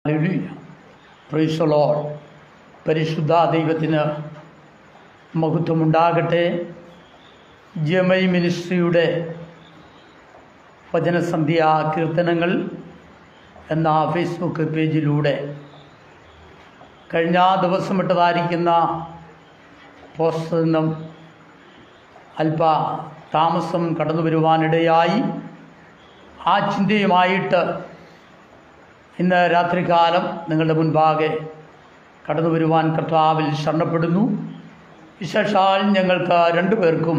Hallelujah. Praise the Lord. പരിശുദ്ധ ദൈവത്തിന് മഹത്വമുണ്ടാകട്ടെ. ജമൈ മിനിസ്ട്രിയുടെ വചനസന്ധ്യാ കീർത്തനങ്ങൾ എന്ന ഫേസ്ബുക്ക് പേജിലൂടെ കഴിഞ്ഞ ദിവസം ഇട്ടതായിരിക്കുന്ന പോസ്റ്റിൽ നിന്നും അല്പ താമസം കടന്നു വരുവാനിടയായി ആ ചിന്തയുമായിട്ട് ഇന്ന് രാത്രികാലം നിങ്ങളുടെ മുൻപാകെ കടന്നു വരുവാൻ കർത്താവിൽ ശരണപ്പെടുന്നു. വിശേഷാൽ ഞങ്ങൾക്ക് രണ്ടുപേർക്കും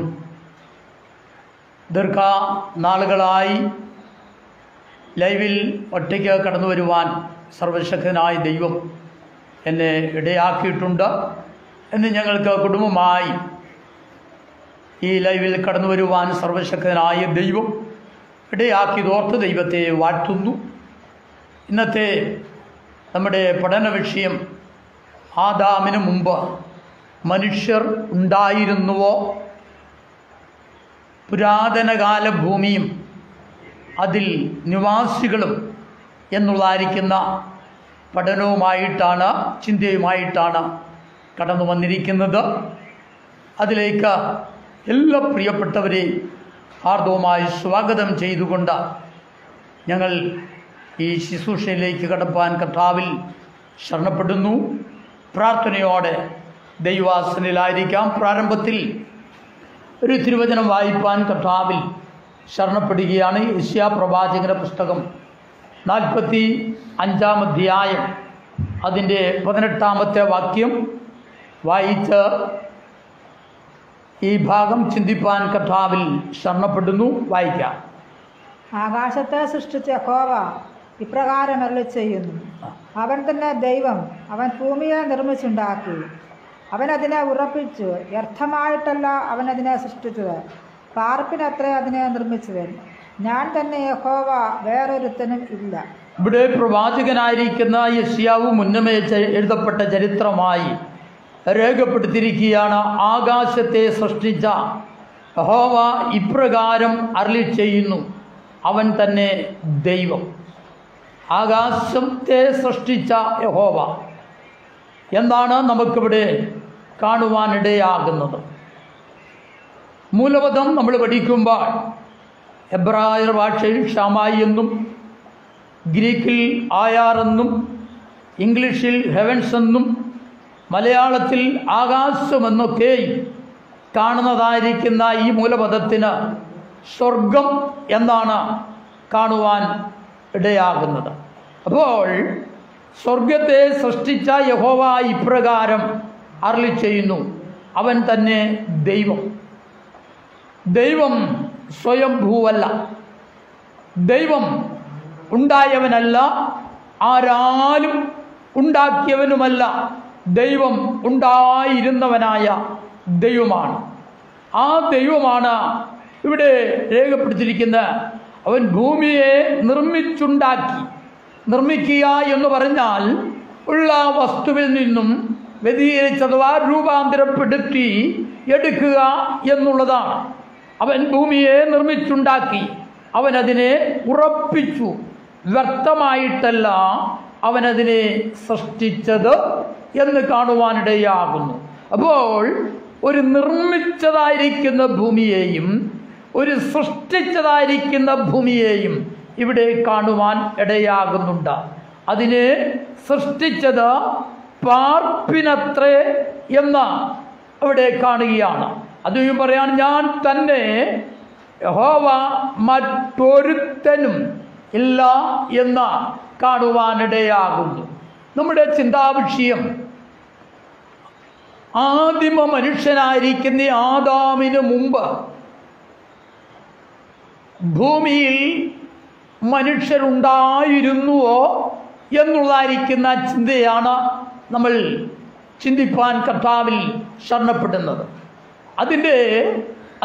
ദീർഘ നാളുകളായി ലൈവിൽ ഒറ്റയ്ക്ക് കടന്നു വരുവാൻ സർവശക്തനായ ദൈവം എന്നെ ഇടയാക്കിയിട്ടുണ്ട്. എന്ന് ഞങ്ങൾക്ക് കുടുംബമായി ഈ ലൈവിൽ കടന്നു വരുവാൻ സർവശക്തനായ ദൈവം ഇടയാക്കിയതോർത്ത് ദൈവത്തെ വാഴ്ത്തുന്നു. ഇന്നത്തെ നമ്മുടെ പഠന വിഷയം ആദാമിന് മുമ്പ് മനുഷ്യർ ഉണ്ടായിരുന്നുവോ, പുരാതനകാല ഭൂമിയും അതിൽ നിവാസികളും എന്നുള്ളതായിരിക്കുന്ന പഠനവുമായിട്ടാണ്, ചിന്തയുമായിട്ടാണ് കടന്നു വന്നിരിക്കുന്നത്. അതിലേക്ക് എല്ലാ പ്രിയപ്പെട്ടവരെയും ഹാർദവുമായി സ്വാഗതം ചെയ്തുകൊണ്ട് ഞങ്ങൾ ഈ ശുശ്രൂഷയിലേക്ക് കടപ്പാൻ കർത്താവിൽ ശരണപ്പെടുന്നു. പ്രാർത്ഥനയോടെ ദൈവാസനയിലായിരിക്കാം. പ്രാരംഭത്തിൽ ഒരു തിരുവചനം വായിപ്പാൻ കർത്താവിൽ ശരണപ്പെടുകയാണ്. യെശയ്യാ പ്രവാചകന്റെ പുസ്തകം 45-ാം അധ്യായം അതിൻ്റെ 18-ാമത്തെ വാക്യം വായിച്ച് ഈ ഭാഗം ചിന്തിപ്പാൻ കർത്താവിൽ ശരണപ്പെടുന്നു. വായിക്കാം. ആകാശത്തെ സൃഷ്ടിച്ച യഹോവ ഇപ്രകാരം അരുളിച്ചെയ്യുന്നു. അവൻ തന്നെ ദൈവം. അവൻ ഭൂമിയെ നിർമ്മിച്ചുണ്ടാക്കി. അവൻ അതിനെ ഉറപ്പിച്ചു. വ്യർത്ഥമായിട്ടല്ല അവൻ അതിനെ സൃഷ്ടിച്ചത്, പാർപ്പിനത്രേ അതിനെ നിർമ്മിച്ചത്. ഞാൻ തന്നെ യഹോവ, വേറൊരുത്തനും ഇല്ല. ഇവിടെ പ്രവാചകനായിരിക്കുന്ന യെശയ്യാവ് മുന്നമേ എഴുതപ്പെട്ട ചരിത്രമായി രേഖപ്പെടുത്തിയിരിക്കുകയാണ്. ആകാശത്തെ സൃഷ്ടിച്ച യഹോവ ഇപ്രകാരം അരുളി ചെയ്യുന്നു. അവൻ തന്നെ ദൈവം. ആകാശത്തെ സൃഷ്ടിച്ച യഹോവ എന്താണ് നമുക്കിവിടെ കാണുവാനിടയാകുന്നത്? മൂലപദം നമ്മൾ പഠിക്കുമ്പോൾ എബ്രായർ ഭാഷയിൽ ഷാമായി എന്നും, ഗ്രീക്കിൽ ആയാർ എന്നും, ഇംഗ്ലീഷിൽ ഹെവൻസ് എന്നും, മലയാളത്തിൽ ആകാശമെന്നൊക്കെ കാണുന്നതായിരിക്കുന്ന ഈ മൂലപദത്തിന് സ്വർഗം എന്നാണ് കാണുവാൻ ഇടയാകുന്നത്. അപ്പോൾ സ്വർഗത്തെ സൃഷ്ടിച്ച യഹോവ ഇപ്രകാരം അരുളി ചെയ്യുന്നു. അവൻ തന്നെ ദൈവം. ദൈവം സ്വയംഭൂവല്ല, ദൈവം ഉണ്ടായവനല്ല, ആരാലും ഉണ്ടാക്കിയവനുമല്ല. ദൈവം ഉണ്ടായിരുന്നവനായ ദൈവമാണ്. ആ ദൈവമാണ് ഇവിടെ രേഖപ്പെടുത്തിയിരിക്കുന്നത്. അവൻ ഭൂമിയെ നിർമ്മിച്ചുണ്ടാക്കി. നിർമ്മിക്കുക എന്ന് പറഞ്ഞാൽ ഉള്ള വസ്തുവിൽ നിന്നും വ്യതിചലിച്ചഥവാ രൂപാന്തരപ്പെടുത്തി എടുക്കുക എന്നുള്ളതാണ്. അവൻ ഭൂമിയെ നിർമ്മിച്ചുണ്ടാക്കി. അവനതിനെ ഉറപ്പിച്ചു. വ്യർത്ഥമായിട്ടല്ല അവനതിനെ സൃഷ്ടിച്ചത് എന്ന് കാണുവാനിടയാകുന്നു. അപ്പോൾ ഒരു നിർമ്മിച്ചതായിരിക്കുന്ന ഭൂമിയെയും ഒരു സൃഷ്ടിച്ചതായിരിക്കുന്ന ഭൂമിയെയും ഇവിടെ കാണുവാൻ ഇടയാകുന്നുണ്ട്. അതിനെ സൃഷ്ടിച്ചത് പാർപ്പിനത്രേ എന്ന് അവിടെ കാണുകയാണ്. അതും പറയാൻ ഞാൻ തന്നെ യഹോവ, മറ്റൊരുത്തനും ഇല്ല എന്ന് കാണുവാനിടയാകുന്നു. നമ്മുടെ ചിന്താവിഷയം ആദിമ മനുഷ്യനായിരിക്കുന്ന ആദാമിന് മുമ്പ് ഭൂമിയിൽ മനുഷ്യരുണ്ടായിരുന്നുവോ എന്നുള്ളതായിരിക്കുന്ന ചിന്തയാണ് നമ്മൾ ചിന്തിപ്പാൻ കർത്താവിൽ ശരണപ്പെടുന്നത്. അതിൻ്റെ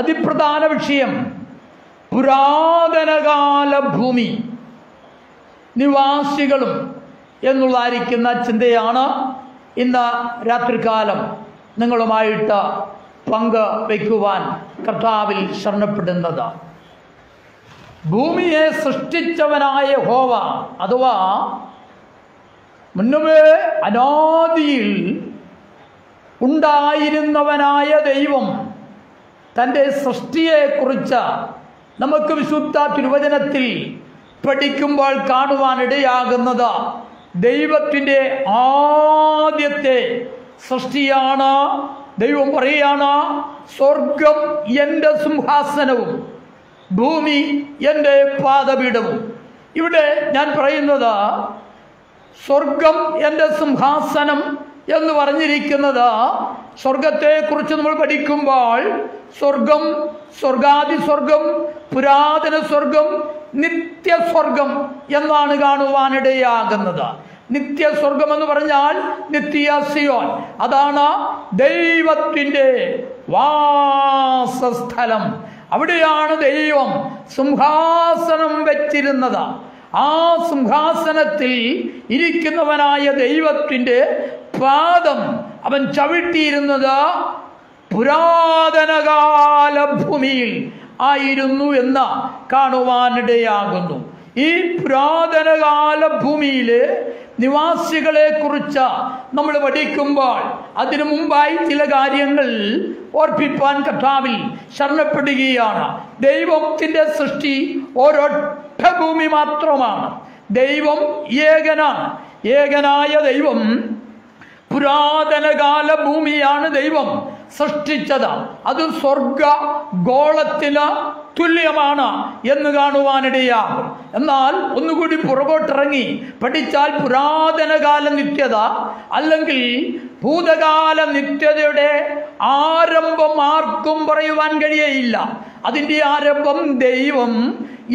അതിപ്രധാന വിഷയം പുരാതനകാല ഭൂമി നിവാസികളും എന്നുള്ളതായിരിക്കുന്ന ചിന്തയാണ് ഇന്ന് രാത്രികാലം നിങ്ങളുമായിട്ട് പങ്ക് വയ്ക്കുവാൻ കർത്താവിൽ ശരണപ്പെടുന്നത്. ഭൂമിയെ സൃഷ്ടിച്ചവനായ യഹോവ അഥവാ മുന്നമേ അനാദിയിൽ ഉണ്ടായിരുന്നവനായ ദൈവം തൻ്റെ സൃഷ്ടിയെക്കുറിച്ച് നമുക്ക് വിശുദ്ധ തിരുവചനത്തിൽ പഠിക്കുമ്പോൾ കാണുവാനിടയാകുന്നത് ദൈവത്തിൻ്റെ ആദ്യത്തെ സൃഷ്ടിയാണ്. ദൈവം പറയുകയാണ്, സ്വർഗം എൻ്റെ സിംഹാസനവും ഭൂമി എൻ്റെ പാദപീഠവും. ഇവിടെ ഞാൻ പറയുന്നത് സ്വർഗം എൻ്റെ സിംഹാസനം എന്ന് പറഞ്ഞിരിക്കുന്നത്, സ്വർഗത്തെക്കുറിച്ച് നമ്മൾ പഠിക്കുമ്പോൾ സ്വർഗം, സ്വർഗാതിസ്വർഗം, പുരാതന സ്വർഗം, നിത്യസ്വർഗം എന്നാണ് കാണുവാനിടയാകുന്നത്. നിത്യസ്വർഗം എന്ന് പറഞ്ഞാൽ നിത്യ സിയോൻ, അതാണ് ദൈവത്തിൻ്റെ വാസസ്ഥലം. അവിടെയാണ് ദൈവം സിംഹാസനം വെച്ചിരുന്നത്. ആ സിംഹാസനത്തിൽ ഇരിക്കുന്നവനായ ദൈവത്തിൻ്റെ പാദം അവൻ ചവിട്ടിയിരുന്നത് പുരാതനകാല ഭൂമിയിൽ ആയിരുന്നു എന്ന് കാണുവാനിടയാകുന്നു. ഈ പുരാതനകാല ഭൂമിയിലെ നിവാസികളെ കുറിച്ച് നമ്മൾ പഠിക്കുമ്പോൾ അതിനു മുമ്പായി ചില കാര്യങ്ങൾ ഓർപ്പിപ്പാൻ കർത്താവിൽ ശരണപ്പെടുകയാണ്. ദൈവത്തിൻ്റെ സൃഷ്ടി ഒരൊറ്റ ഭൂമി മാത്രമാണ്. ദൈവം ഏകനാണ്. ഏകനായ ദൈവം പുരാതനകാല ഭൂമിയാണ് ദൈവം സൃഷ്ടിച്ചത്. അത് സ്വർഗ ഗോളത്തിന് തുല്യമാണ് എന്ന് കാണുവാനിടയാകും. എന്നാൽ ഒന്നുകൂടി പുറകോട്ടിറങ്ങി പഠിച്ചാൽ പുരാതനകാല നിത്യത അല്ലെങ്കിൽ ഭൂതകാല നിത്യതയുടെ ആരംഭം ആർക്കും പറയുവാൻ കഴിയയില്ല. അതിൻ്റെ ആരംഭം ദൈവം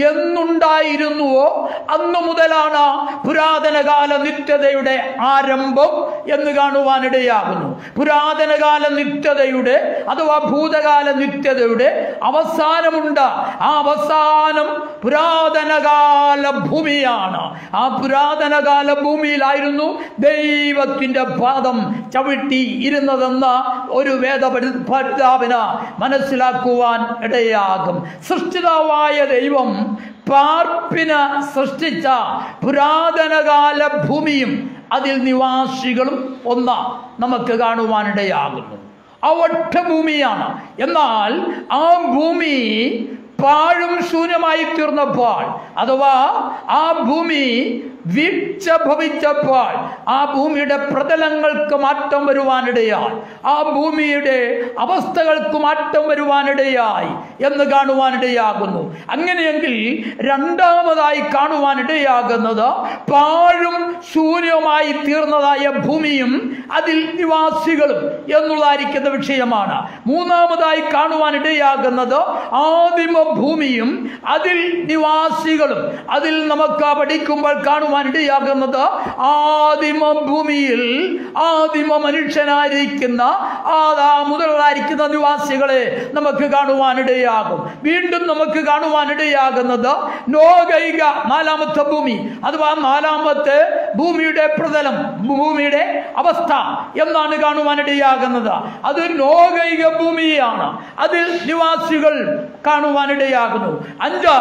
എന്നുണ്ടായിരുന്നുവോ അന്നു മുതലാണ് പുരാതനകാല നിത്യതയുടെ ആരംഭം എന്ന് കാണുവാനിടയാകുന്നു. പുരാതനകാല നിത്യതയുടെ അഥവാ ഭൂതകാല നിത്യതയുടെ അവസാനമുണ്ട്. ആ അവസാനം പുരാതനകാല ഭൂമിയാണ്. ആ പുരാതനകാല ഭൂമിയിലായിരുന്നു ദൈവത്തിൻ്റെ പാദം ചവിട്ടി ഇരുന്നതെന്ന് ഒരു വേദപഠിതാവിന് മനസ്സിലാക്കുവാൻ ഇടയാകും. സൃഷ്ടിതാവായ ദൈവം പാർപ്പിന് സൃഷ്ടിച്ച പുരാതനകാല ഭൂമിയും അതിൽ നിവാസികളും ഒന്ന് നമുക്ക് കാണുവാനിടയാകുന്നു. ആ ഒറ്റ ഭൂമിയാണ്. എന്നാൽ ആ ഭൂമി പാഴും ശൂന്യമായി തീർന്നപ്പോൾ, അഥവാ ആ ഭൂമി വീഴ്ച ഭവിച്ചപ്പോൾ, ആ ഭൂമിയുടെ പ്രതലങ്ങൾക്ക് മാറ്റം വരുവാനിടയായി, ആ ഭൂമിയുടെ അവസ്ഥകൾക്ക് മാറ്റം വരുവാനിടയായി എന്ന് കാണുവാനിടയാകുന്നു. അങ്ങനെയെങ്കിൽ രണ്ടാമതായി കാണുവാനിടയാകുന്നത് പാഴും ശൂന്യമായി തീർന്നതായ ഭൂമിയും അതിൽ നിവാസികളും എന്നുള്ളതായിരിക്കുന്ന വിഷയമാണ്. മൂന്നാമതായി കാണുവാനിടയാകുന്നത് ആദിമ ഭൂമിയും അതിൽ നിവാസികളും. അതിൽ നമുക്ക് പഠിക്കുമ്പോൾ കാണുവാനിടയാകുന്നത് ആദിമ ഭൂമിയിൽ ആദിമ മനുഷ്യനായിരിക്കുന്ന മുതലായിരിക്കുന്ന നിവാസികളെ നമുക്ക് കാണുവാനിടയാകും. വീണ്ടും നമുക്ക് കാണുവാനിടയാകുന്നത് നോഗൈക നാലാമത്തെ ഭൂമി അഥവാ നാലാമത്തെ ഭൂമിയുടെ പ്രതലം, ഭൂമിയുടെ അവസ്ഥ എന്നാണ് കാണുവാനിടയാകുന്നത്. അത് നോഗൈക ഭൂമിയാണ്. അതിൽ നിവാസികൾ കാണുവാനിടയാകുന്നു. 5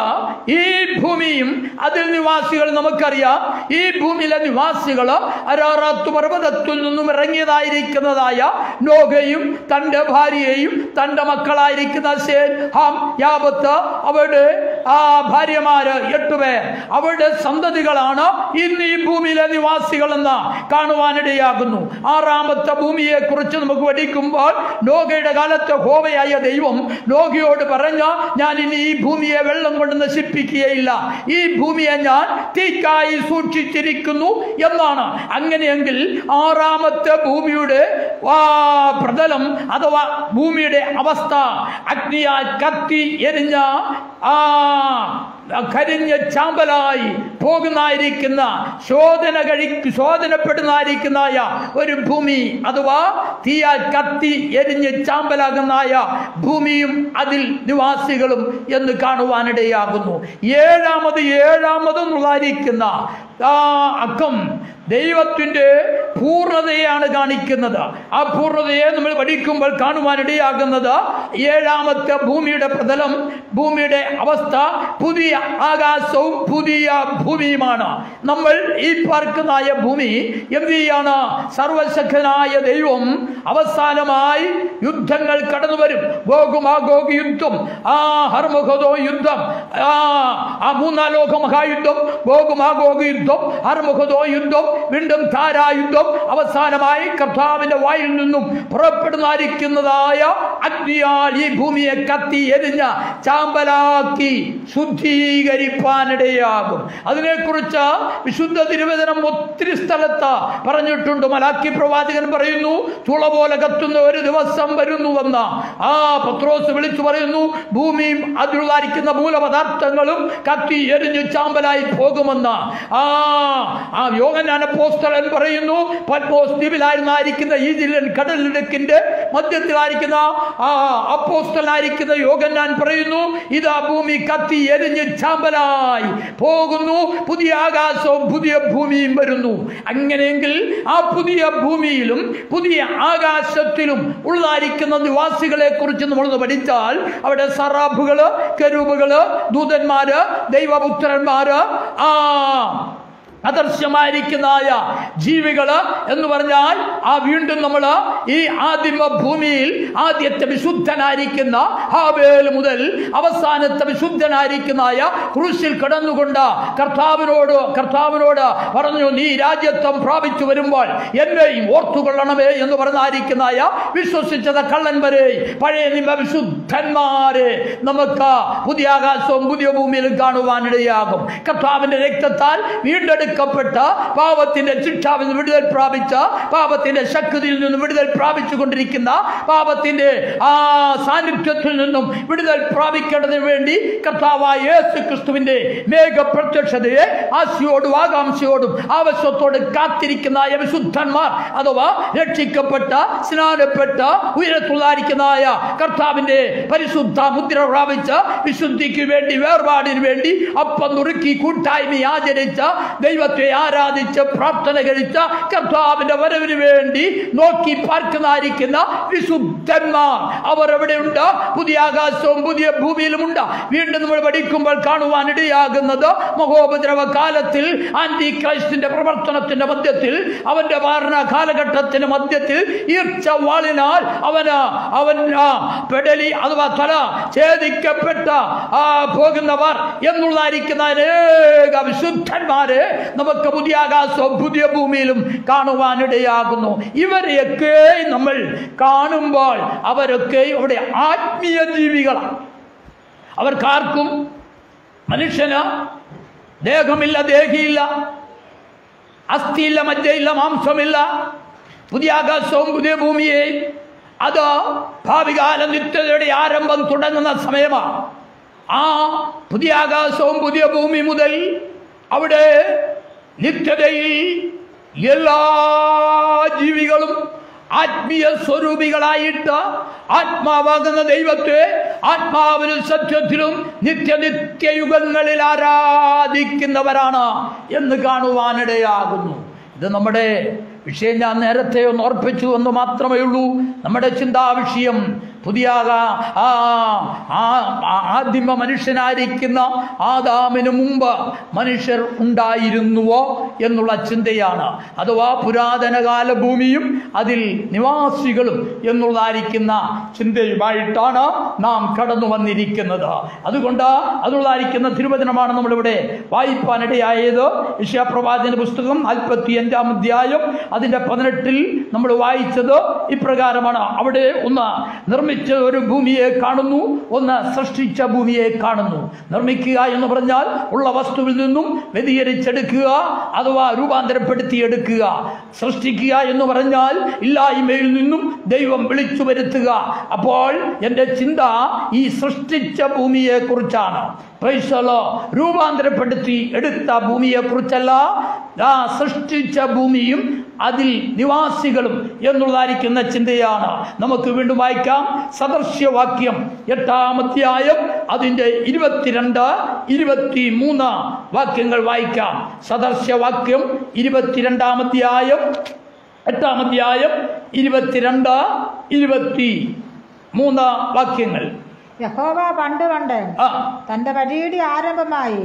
ഈ ഭൂമിയും അതിൽ നിവാസികൾ നമുക്കറിയാം. ഈ ഭൂമിയിലെ നിവാസികൾ അരാറാത്ത് പർവ്വതത്തിൽ നിന്നും ഇറങ്ങിയതായിരിക്കുന്നതായ നോഗയും തൻ്റെ ഭാര്യയെയും തൻ്റെ മക്കളായിരിക്കുന്ന ശേം, ഹാം, യാബത്ത്, അവരുടെ ഭാര്യമാര് 8 പേർ, അവരുടെ സന്തതികളാണ് ഇന്ന് ഈ ഭൂമിയിലെ നിവാസികളെന്ന് കാണുവാനിടയാകുന്നു. 6ാമത്തെ ഭൂമിയെ കുറിച്ച് നമുക്ക് പഠിക്കുമ്പോൾ നോഗയുടെ കാലത്ത് യഹോവയായ ദൈവം നോഗയോട് പറഞ്ഞ, ഞാൻ ഇനി ഈ ഭൂമിയെ വെള്ളം കൊണ്ട് നശിപ്പിക്കുകയില്ല, ഈ ഭൂമിയെ ഞാൻ തീക്കായി സൂക്ഷിച്ചിരിക്കുന്നു എന്നാണ്. അങ്ങനെയെങ്കിൽ 6ാമത്തെ ഭൂമിയുടെ പ്രതലം അഥവാ ഭൂമിയുടെ അവസ്ഥ അഗ്നിയാൽ കത്തി എരിഞ്ഞ കരിഞ്ഞ ചാമ്പലായി പോകുന്നതായിരിക്കുന്ന ശോധനപ്പെടുന്നതായിരിക്കുന്നതായ ഒരു ഭൂമി അഥവാ തീയാൽ കത്തി എരിഞ്ഞ് ചാമ്പലാകുന്നതായ ഭൂമിയും അതിൽ നിവാസികളും എന്ന് കാണുവാനിടയാകുന്നു. ഏഴാമതെന്നുള്ളതായിരിക്കുന്ന അക്കം ദൈവത്തിൻ്റെ പൂർണ്ണതയാണ് കാണിക്കുന്നത്. ആ പൂർണ്ണതയെ നമ്മൾ പഠിക്കുമ്പോൾ കാണുവാനിടയാകുന്നത് ഏഴാമത്തെ ഭൂമിയുടെ പ്രതലം, ഭൂമിയുടെ അവസ്ഥ, പുതിയ ആകാശവും പുതിയ ഭൂമിയുമാണ്. നമ്മൾ ഈ പാർക്കുന്നതായ ഭൂമി എന്ത് ചെയ്യാണ്? സർവശക്തനായ ദൈവം അവസാനമായി യുദ്ധങ്ങൾ കടന്നു വരും. ഗോഗ് യുദ്ധം, ഹർമുഖദോ യുദ്ധം, മൂന്നാം ലോക മഹായുദ്ധം, ഗോഗ് യുദ്ധം, ഹർമുഖദോ യുദ്ധം, വീണ്ടും താരായുദ്ധം. അവസാനമായി കർത്താവിന്റെ വായിൽ നിന്നും പുറപ്പെടുന്നതായിരിക്കുന്നതായ അഗ്നിയാൽ ഈ ഭൂമിയെ കത്തി എരിഞ്ഞ ചാമ്പലാക്കി ശുദ്ധീകരിപ്പാനിടയാകും. അതിനെക്കുറിച്ച് വിശുദ്ധ തിരുവചനം ഒത്തിരി സ്ഥലത്ത് പറഞ്ഞിട്ടുണ്ട്. മലാക്കി പ്രവാചകൻ പറയുന്നു, ചുള പോലെ കത്തുന്ന ഒരു ദിവസം വരുന്നുവെന്ന്. പത്രോസ് വിളിച്ചു പറയുന്നു, ഭൂമിയും അതിലുള്ളായിരിക്കുന്ന മൂലപദാർത്ഥങ്ങളും കത്തി എരിഞ്ഞു ചാമ്പലായി പോകുമെന്ന്. യോഹന്നാൻ അപ്പോസ്തലൻ പറയുന്നു, പത്മോസ് ദ്വീപിലായിരുന്നായിരിക്കുന്ന ഈ ജില്ലൻ കടലിടുക്കിന്റെ മധ്യത്തിലായിരിക്കുന്ന അപ്പോസ്തലനായിരിക്കുന്ന യോഹന്നാൻ പറയുന്നു, ഇതാ ഭൂമി കത്തി എരിഞ്ഞ് ചാമ്പലായി പോകുന്നു, പുതിയ ആകാശവും പുതിയ ഭൂമിയും വരുന്നു. അങ്ങനെയെങ്കിൽ ആ പുതിയ ഭൂമിയിലും പുതിയ ആകാശത്തിലും ഉള്ളതായിരിക്കുന്ന നിവാസികളെ കുറിച്ച് നമ്മളൊന്ന് പഠിച്ചാൽ അവിടെ സറാഫുകള്, കെരൂബുകള്, ദൂതന്മാര്, ദൈവപുത്രന്മാര്, അദർശ്യമായിരിക്കുന്നതായ ജീവികള് എന്ന് പറഞ്ഞാൽ വീണ്ടും നമ്മൾ ഈ ആദിമ ഭൂമിയിൽ ആദ്യത്തെ വിശുദ്ധനായിരിക്കുന്ന ഹാബേൽ മുതൽ അവസാനത്തെ വിശുദ്ധനായിരിക്കുന്നതായ ക്രൂശിൽ കടന്നുകൊണ്ട് കർത്താവിനോട് പറഞ്ഞു, നീ രാജ്യത്വം പ്രാപിച്ചു വരുമ്പോൾ എന്നെയും ഓർത്തുകൊള്ളണമേ എന്ന് പറഞ്ഞായിരിക്കുന്നതായ വിശ്വസിച്ചത് കള്ളന്മാരെ, പഴയ നിയമ വിശുദ്ധന്മാരെ നമുക്ക് പുതിയ ആകാശവും പുതിയ ഭൂമിയിലും കാണുവാനിടയാകും. കർത്താവിന്റെ രക്തത്താൽ വീണ്ടെടുക്കപ്പെട്ട പാപത്തിന്റെ ശിക്ഷാവിൽ നിന്ന് വിടുതൽ പ്രാപിച്ച, പാപത്തിന്റെ ശക്തിയിൽ നിന്ന് വിടുതൽ പ്രാപിച്ചു കൊണ്ടിരിക്കുന്ന, പാപത്തിന്റെ സാന്നിധ്യത്തിൽ നിന്നും വിടുതൽ പ്രാപിക്കേണ്ടതിന് വേണ്ടി കർത്താവായ യേശു ക്രിസ്തുവിന്റെ മേഘപ്രത്യക്ഷതയെ ആശയോടും ആകാംക്ഷയോടും ആവശ്യത്തോടും കാത്തിരിക്കുന്ന വിശുദ്ധന്മാർ അഥവാ രക്ഷിക്കപ്പെട്ട, സ്നാനപ്പെട്ട, ഉയരത്തുള്ളായിരിക്കുന്നതായ കർത്താവിന്റെ പരിശുദ്ധ മുദ്ര പ്രാപിച്ച, വിശുദ്ധിക്ക് വേണ്ടി, വേർപാടിന് വേണ്ടി അപ്പം നുറുക്കി കൂട്ടായ്മ ആചരിച്ച, ദൈവത്തെ ആരാധിച്ച് പ്രാർത്ഥന കഴിച്ച, കർത്താവിന്റെ വരവിന് വേണ്ടി നോക്കി പാർക്കുന്നതായിരിക്കുന്ന വിശുദ്ധന്മാർ അവർ എവിടെയുണ്ട്? പുതിയ ആകാശവും പുതിയ ഭൂമിയിലുമുണ്ട്. വീണ്ടും നമ്മൾ പഠിക്കുമ്പോൾ കാണുവാനിടയാകുന്നത് മഹോപദ്രവ കാലത്തിൽ ആന്റി ക്രൈസ്റ്റിന്റെ പ്രവർത്തനത്തിന്റെ മധ്യത്തിൽ, അവന്റെ ഭരണ കാലഘട്ടത്തിന്റെ മധ്യത്തിൽ ഈർച്ച വാളിനാൽ അവൻ പെടലി അഥവാ തല ഛേദിക്കപ്പെട്ട പോകുന്നവർ എന്നുള്ളതായിരിക്കുന്ന അനേക വിശുദ്ധന്മാരെ നമുക്ക് പുതിയ ആകാശവും പുതിയ ഭൂമിയിലും കാണുവാനിടയാകുന്നു. ഇവരെയൊക്കെ നമ്മൾ കാണുമ്പോൾ അവരൊക്കെ ഇവിടെ ആത്മീയ ജീവികളാണ്. അവർക്കാർക്കും മനുഷ്യന് ദേഹമില്ല, ദേഹിയില്ല, അസ്ഥിയില്ല, മജ്ജയില്ല, മാംസമില്ല. പുതിയ ആകാശവും പുതിയ ഭൂമിയെ അത് ഭാവികാല നിത്യതയുടെ ആരംഭം തുടങ്ങുന്ന സമയമാണ്. ആ പുതിയ ആകാശവും പുതിയ ഭൂമി മുതൽ അവിടെ നിത്യതയിൽ എല്ലാ ജീവികളും ആത്മീയ സ്വരൂപികളായിട്ട് ആത്മാവാകുന്ന ദൈവത്തെ ആത്മാവിലും സത്യത്തിലും നിത്യയുഗങ്ങളിൽ ആരാധിക്കുന്നവരാണ് എന്ന് കാണുവാനിടയാകുന്നു. ഇത് നമ്മുടെ വിഷയം ഞാൻ നേരത്തെ ഒന്ന് ഓർപ്പിച്ചു എന്ന് മാത്രമേ ഉള്ളൂ. നമ്മുടെ ചിന്താവിഷയം പുതിയ ആദിമ മനുഷ്യനായിരിക്കുന്ന ആദാമിന് മുമ്പ് മനുഷ്യർ ഉണ്ടായിരുന്നുവോ എന്നുള്ള ചിന്തയാണ്. അഥവാ പുരാതനകാല ഭൂമിയും അതിൽ നിവാസികളും എന്നുള്ളതായിരിക്കുന്ന ചിന്തയുമായിട്ടാണ് നാം കടന്നു വന്നിരിക്കുന്നത്. അതുകൊണ്ട് അതുള്ളതായിരിക്കുന്ന തിരുവചനമാണ് നമ്മളിവിടെ വായിപ്പാനിടയായത്. യെശയ്യാപ്രവാചകന്റെ പുസ്തകം 45-ാം അധ്യായം അതിൻ്റെ 18 നമ്മൾ വായിച്ചത് ഇപ്രകാരമാണ്. അവിടെ ഒന്ന് നിർമ്മിച്ച ഒരു ഭൂമിയെ കാണുന്നു, ഒന്ന് സൃഷ്ടിച്ച ഭൂമിയെ കാണുന്നു. നിർമ്മിക്കുക എന്ന് പറഞ്ഞാൽ ഉള്ള വസ്തുവിൽ നിന്നും വ്യതിചരിച്ചെടുക്കുക അഥവാ രൂപാന്തരപ്പെടുത്തിയെടുക്കുക. സൃഷ്ടിക്കുക എന്ന് പറഞ്ഞാൽ ഇല്ലായ്മയിൽ നിന്നും ദൈവം വിളിച്ചു വരുത്തുക. അപ്പോൾ എൻ്റെ ചിന്ത ഈ സൃഷ്ടിച്ച ഭൂമിയെ കുറിച്ചാണ്. രൂപാന്തരപ്പെടുത്തി എടുത്ത ഭൂമിയെ കുറിച്ചല്ല, സൃഷ്ടിച്ച ഭൂമിയും അതിൽ നിവാസികളും എന്നുള്ളതായിരിക്കുന്ന ചിന്തയാണ്. നമുക്ക് വീണ്ടും വായിക്കാം. സദൃശ്യവാക്യം 8-ാം അധ്യായം അതിൻ്റെ 22, 23 വാക്യങ്ങൾ വായിക്കാം. സദൃശ്യവാക്യം 22-ാം അധ്യായം 8-ാം അധ്യായം 22, 23 വാക്യങ്ങൾ. യഹോവ പണ്ട് തന്റെ വഴിയുടെ ആരംഭമായി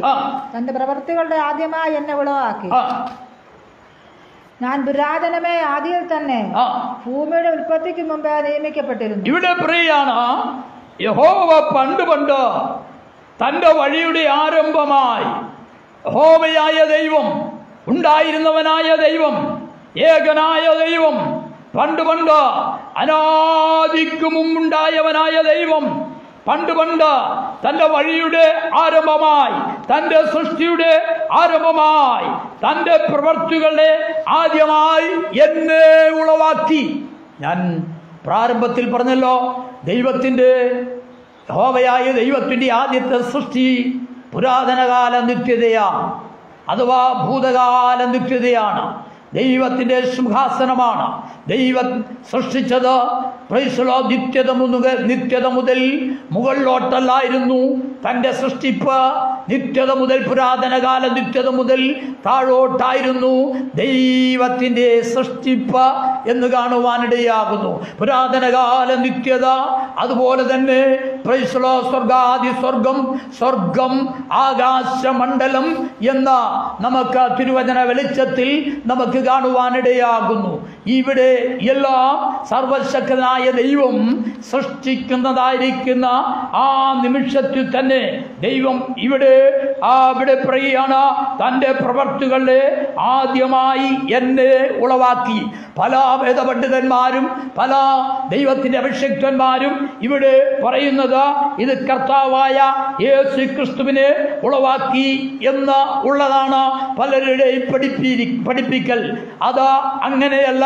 തന്റെ പ്രവൃത്തികളുടെ ആദ്യമായി എന്നെ ഉളവാക്കി. ഞാൻ പുരാതനമേ ആദിയിൽ തന്നെ ഭൂമിയുടെ ഉൽപ്പത്തിക്ക് മുമ്പേ നിയമിക്കപ്പെട്ടിരുന്നു. ഇവിടെ പറയാണ് യഹോവ പണ്ട് തന്റെ വഴിയുടെ ആരംഭമായി. യഹോവയായ ദൈവം, ഉണ്ടായിരുന്നവനായ ദൈവം, ഏകനായ ദൈവം, പണ്ട് അനാദിക്ക് മുമ്പുണ്ടായവനായ ദൈവം പണ്ട് തന്റെ വഴിയുടെ ആരംഭമായി, തന്റെ സൃഷ്ടിയുടെ ആരംഭമായി, തന്റെ പ്രവൃത്തികളുടെ ആദ്യമായി എന്നെ ഉളവാക്കി. ഞാൻ പ്രാരംഭത്തിൽ പറഞ്ഞല്ലോ, യഹോവയായ ദൈവത്തിൻ്റെ ആദ്യത്തെ സൃഷ്ടി പുരാതനകാല നിത്യതയാണ്, അഥവാ ഭൂതകാല നിത്യതയാണ്. ദൈവത്തിൻ്റെ സിംഹാസനമാണ്. ദൈവം സൃഷ്ടിച്ചത് നിത്യത മുതൽ മുകളിലോട്ടല്ലായിരുന്നു തൻ്റെ സൃഷ്ടിപ്പ്. നിത്യത മുതൽ, പുരാതനകാല നിത്യത മുതൽ താഴോട്ടായിരുന്നു ദൈവത്തിൻ്റെ സൃഷ്ടിപ്പ് എന്ന് കാണുവാനിടയാകുന്നു. പുരാതനകാല നിത്യത, അതുപോലെ തന്നെ സ്വർഗാദി സ്വർഗം, ആകാശമണ്ഡലം എന്ന നമുക്ക് തിരുവചന വെളിച്ചത്തിൽ നമുക്ക് കാണുവാനിടയാകുന്നു. ഇവിടെ എല്ലാം സർവശക്തനായ ദൈവം സൃഷ്ടിക്കുന്നതായിരിക്കുന്ന ആ നിമിഷത്തിൽ തന്നെ ദൈവം ഇവിടെ പറയുകയാണ്, തൻ്റെ പ്രവർത്തികളെ ആദ്യമായി എന്നെ ഉളവാക്കി. പല വേദപണ്ഡിതന്മാരും പല ദൈവത്തിൻ്റെ അഭിഷിക്തന്മാരും ഇവിടെ പറയുന്നത് ഇത് കർത്താവായ യേശു ക്രിസ്തുവിനെ ഉളവാക്കി എന്ന് ഉള്ളതാണ് പലരുടെയും പഠിപ്പിക്കൽ. അത് അങ്ങനെയല്ല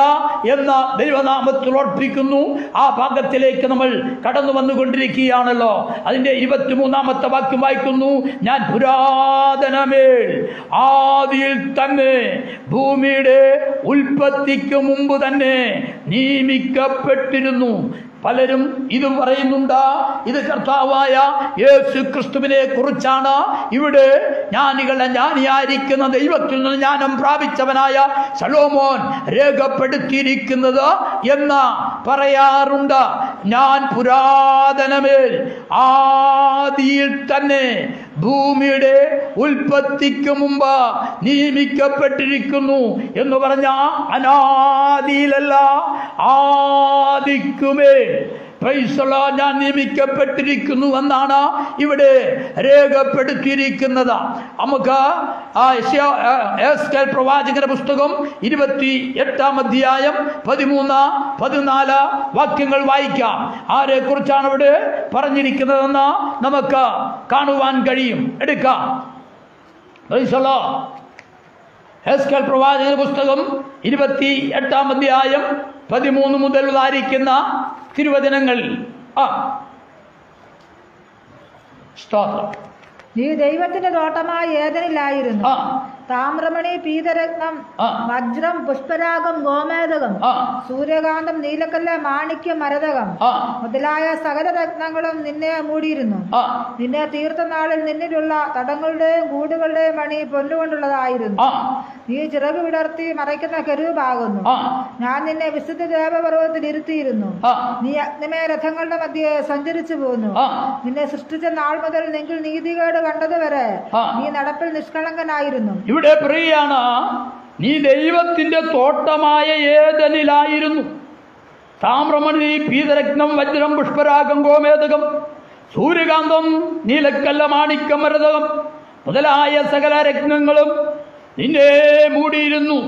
എന്ന് ദൈവനാമത്തിൽ ഓർപ്പിക്കുന്നു. ആ ഭാഗത്തിലേക്ക് നമ്മൾ കടന്നു വന്നുകൊണ്ടിരിക്കുകയാണല്ലോ. അതിൻ്റെ 23-ാമത്തെ വാക്യം വായിക്കുന്നു. ഞാൻ പുരാതനമേൽ ആദിയിൽ തന്നെ ഭൂമിയുടെ ഉൽപ്പത്തിക്ക് മുമ്പ് തന്നെ നിയമിക്കപ്പെട്ടിരുന്നു. പലരും ഇതും പറയുന്നുണ്ട്, ഇത് കർത്താവായ യേശു ക്രിസ്തുവിനെ കുറിച്ചാണ്. ഇവിടെ ജ്ഞാനിയായിരിക്കുന്ന ദൈവത്തിൽ നിന്ന് ജ്ഞാനം പ്രാപിച്ചവനായ ശലോമോൻ രേഖപ്പെടുത്തിയിരിക്കുന്നത് എന്ന് പറയാറുണ്ട്. ഞാൻ പുരാതനമേൽ ആദിയിൽ തന്നെ ഭൂമിയുടെ ഉൽപ്പത്തിക്ക് മുമ്പ് നിയമിക്കപ്പെട്ടിരിക്കുന്നു എന്ന് പറഞ്ഞ അനാദിയിലല്ല, ആദിക്കുമേ ഞാൻ നിയമിക്കപ്പെട്ടിരിക്കുന്നു എന്നാണ് ഇവിടെ രേഖപ്പെടുത്തിയിരിക്കുന്നത്. നമുക്ക് യെഹെസ്കേൽ പ്രവാചകന്റെ പുസ്തകം 28-ാം അധ്യായം 13-14 വാക്യങ്ങൾ വായിക്കാം. ആരെ കുറിച്ചാണ് ഇവിടെ പറഞ്ഞിരിക്കുന്നതെന്ന് നമുക്ക് കാണുവാൻ കഴിയും. എടുക്കാം. യെഹെസ്കേൽ പ്രവാചകന്റെ പുസ്തകം 28-ാം അധ്യായം 13 മുതൽ ഉദാഹരിക്കുന്ന തിരുവചനങ്ങൾ. നീ ദൈവത്തിന്റെ തോട്ടമായ ഏദനിലായിരുന്നു. താമ്രമണി, പീതരത്നം, വജ്രം, പുഷ്പരാഗം, ഗോമേതകം, സൂര്യകാന്തം, നീലക്കല്ല്, മാണിക്യം, മരതകം മുതലായ സകല രത്നങ്ങളും നിന്നെ മൂടിയിരുന്നു. നിന്നെ തീർത്ത നാളിൽ നിന്നിലുള്ള തടങ്ങളുടെയും കൂടുകളുടെയും മണി പൊന്നുകൊണ്ടുള്ളതായിരുന്നു. നീ ചിറക് വിടർത്തി മറയ്ക്കുന്ന കെരൂബാകുന്നു. ഞാൻ നിന്നെ വിശുദ്ധ ദേവപർവ്വതത്തിൽ ഇരുത്തിയിരുന്നു. നീ അഗ്നിമയ രഥങ്ങളുടെ മധ്യേ സഞ്ചരിച്ചു പോന്നു. നിന്നെ സൃഷ്ടിച്ച നാൾ മുതൽ നിങ്ങൾ നീതികേട് കണ്ടതുവരെ നീ നടപ്പിൽ നിഷ്കളങ്കനായിരുന്നു. ഇവിടെ പറയാണ്, നീ ദൈവത്തിന്റെ തോട്ടമായ ഏദനിലായിരുന്നു. താമ്രമണി, പീതരത്നം, വജ്രം, പുഷ്പരാഗം, ഗോമേതകം, സൂര്യകാന്തം, നീലക്കല്ല, മാണിക്യം, മരതകം മുതലായ സകല രത്നങ്ങളും നിന്നെ മൂടിയിരുന്നു.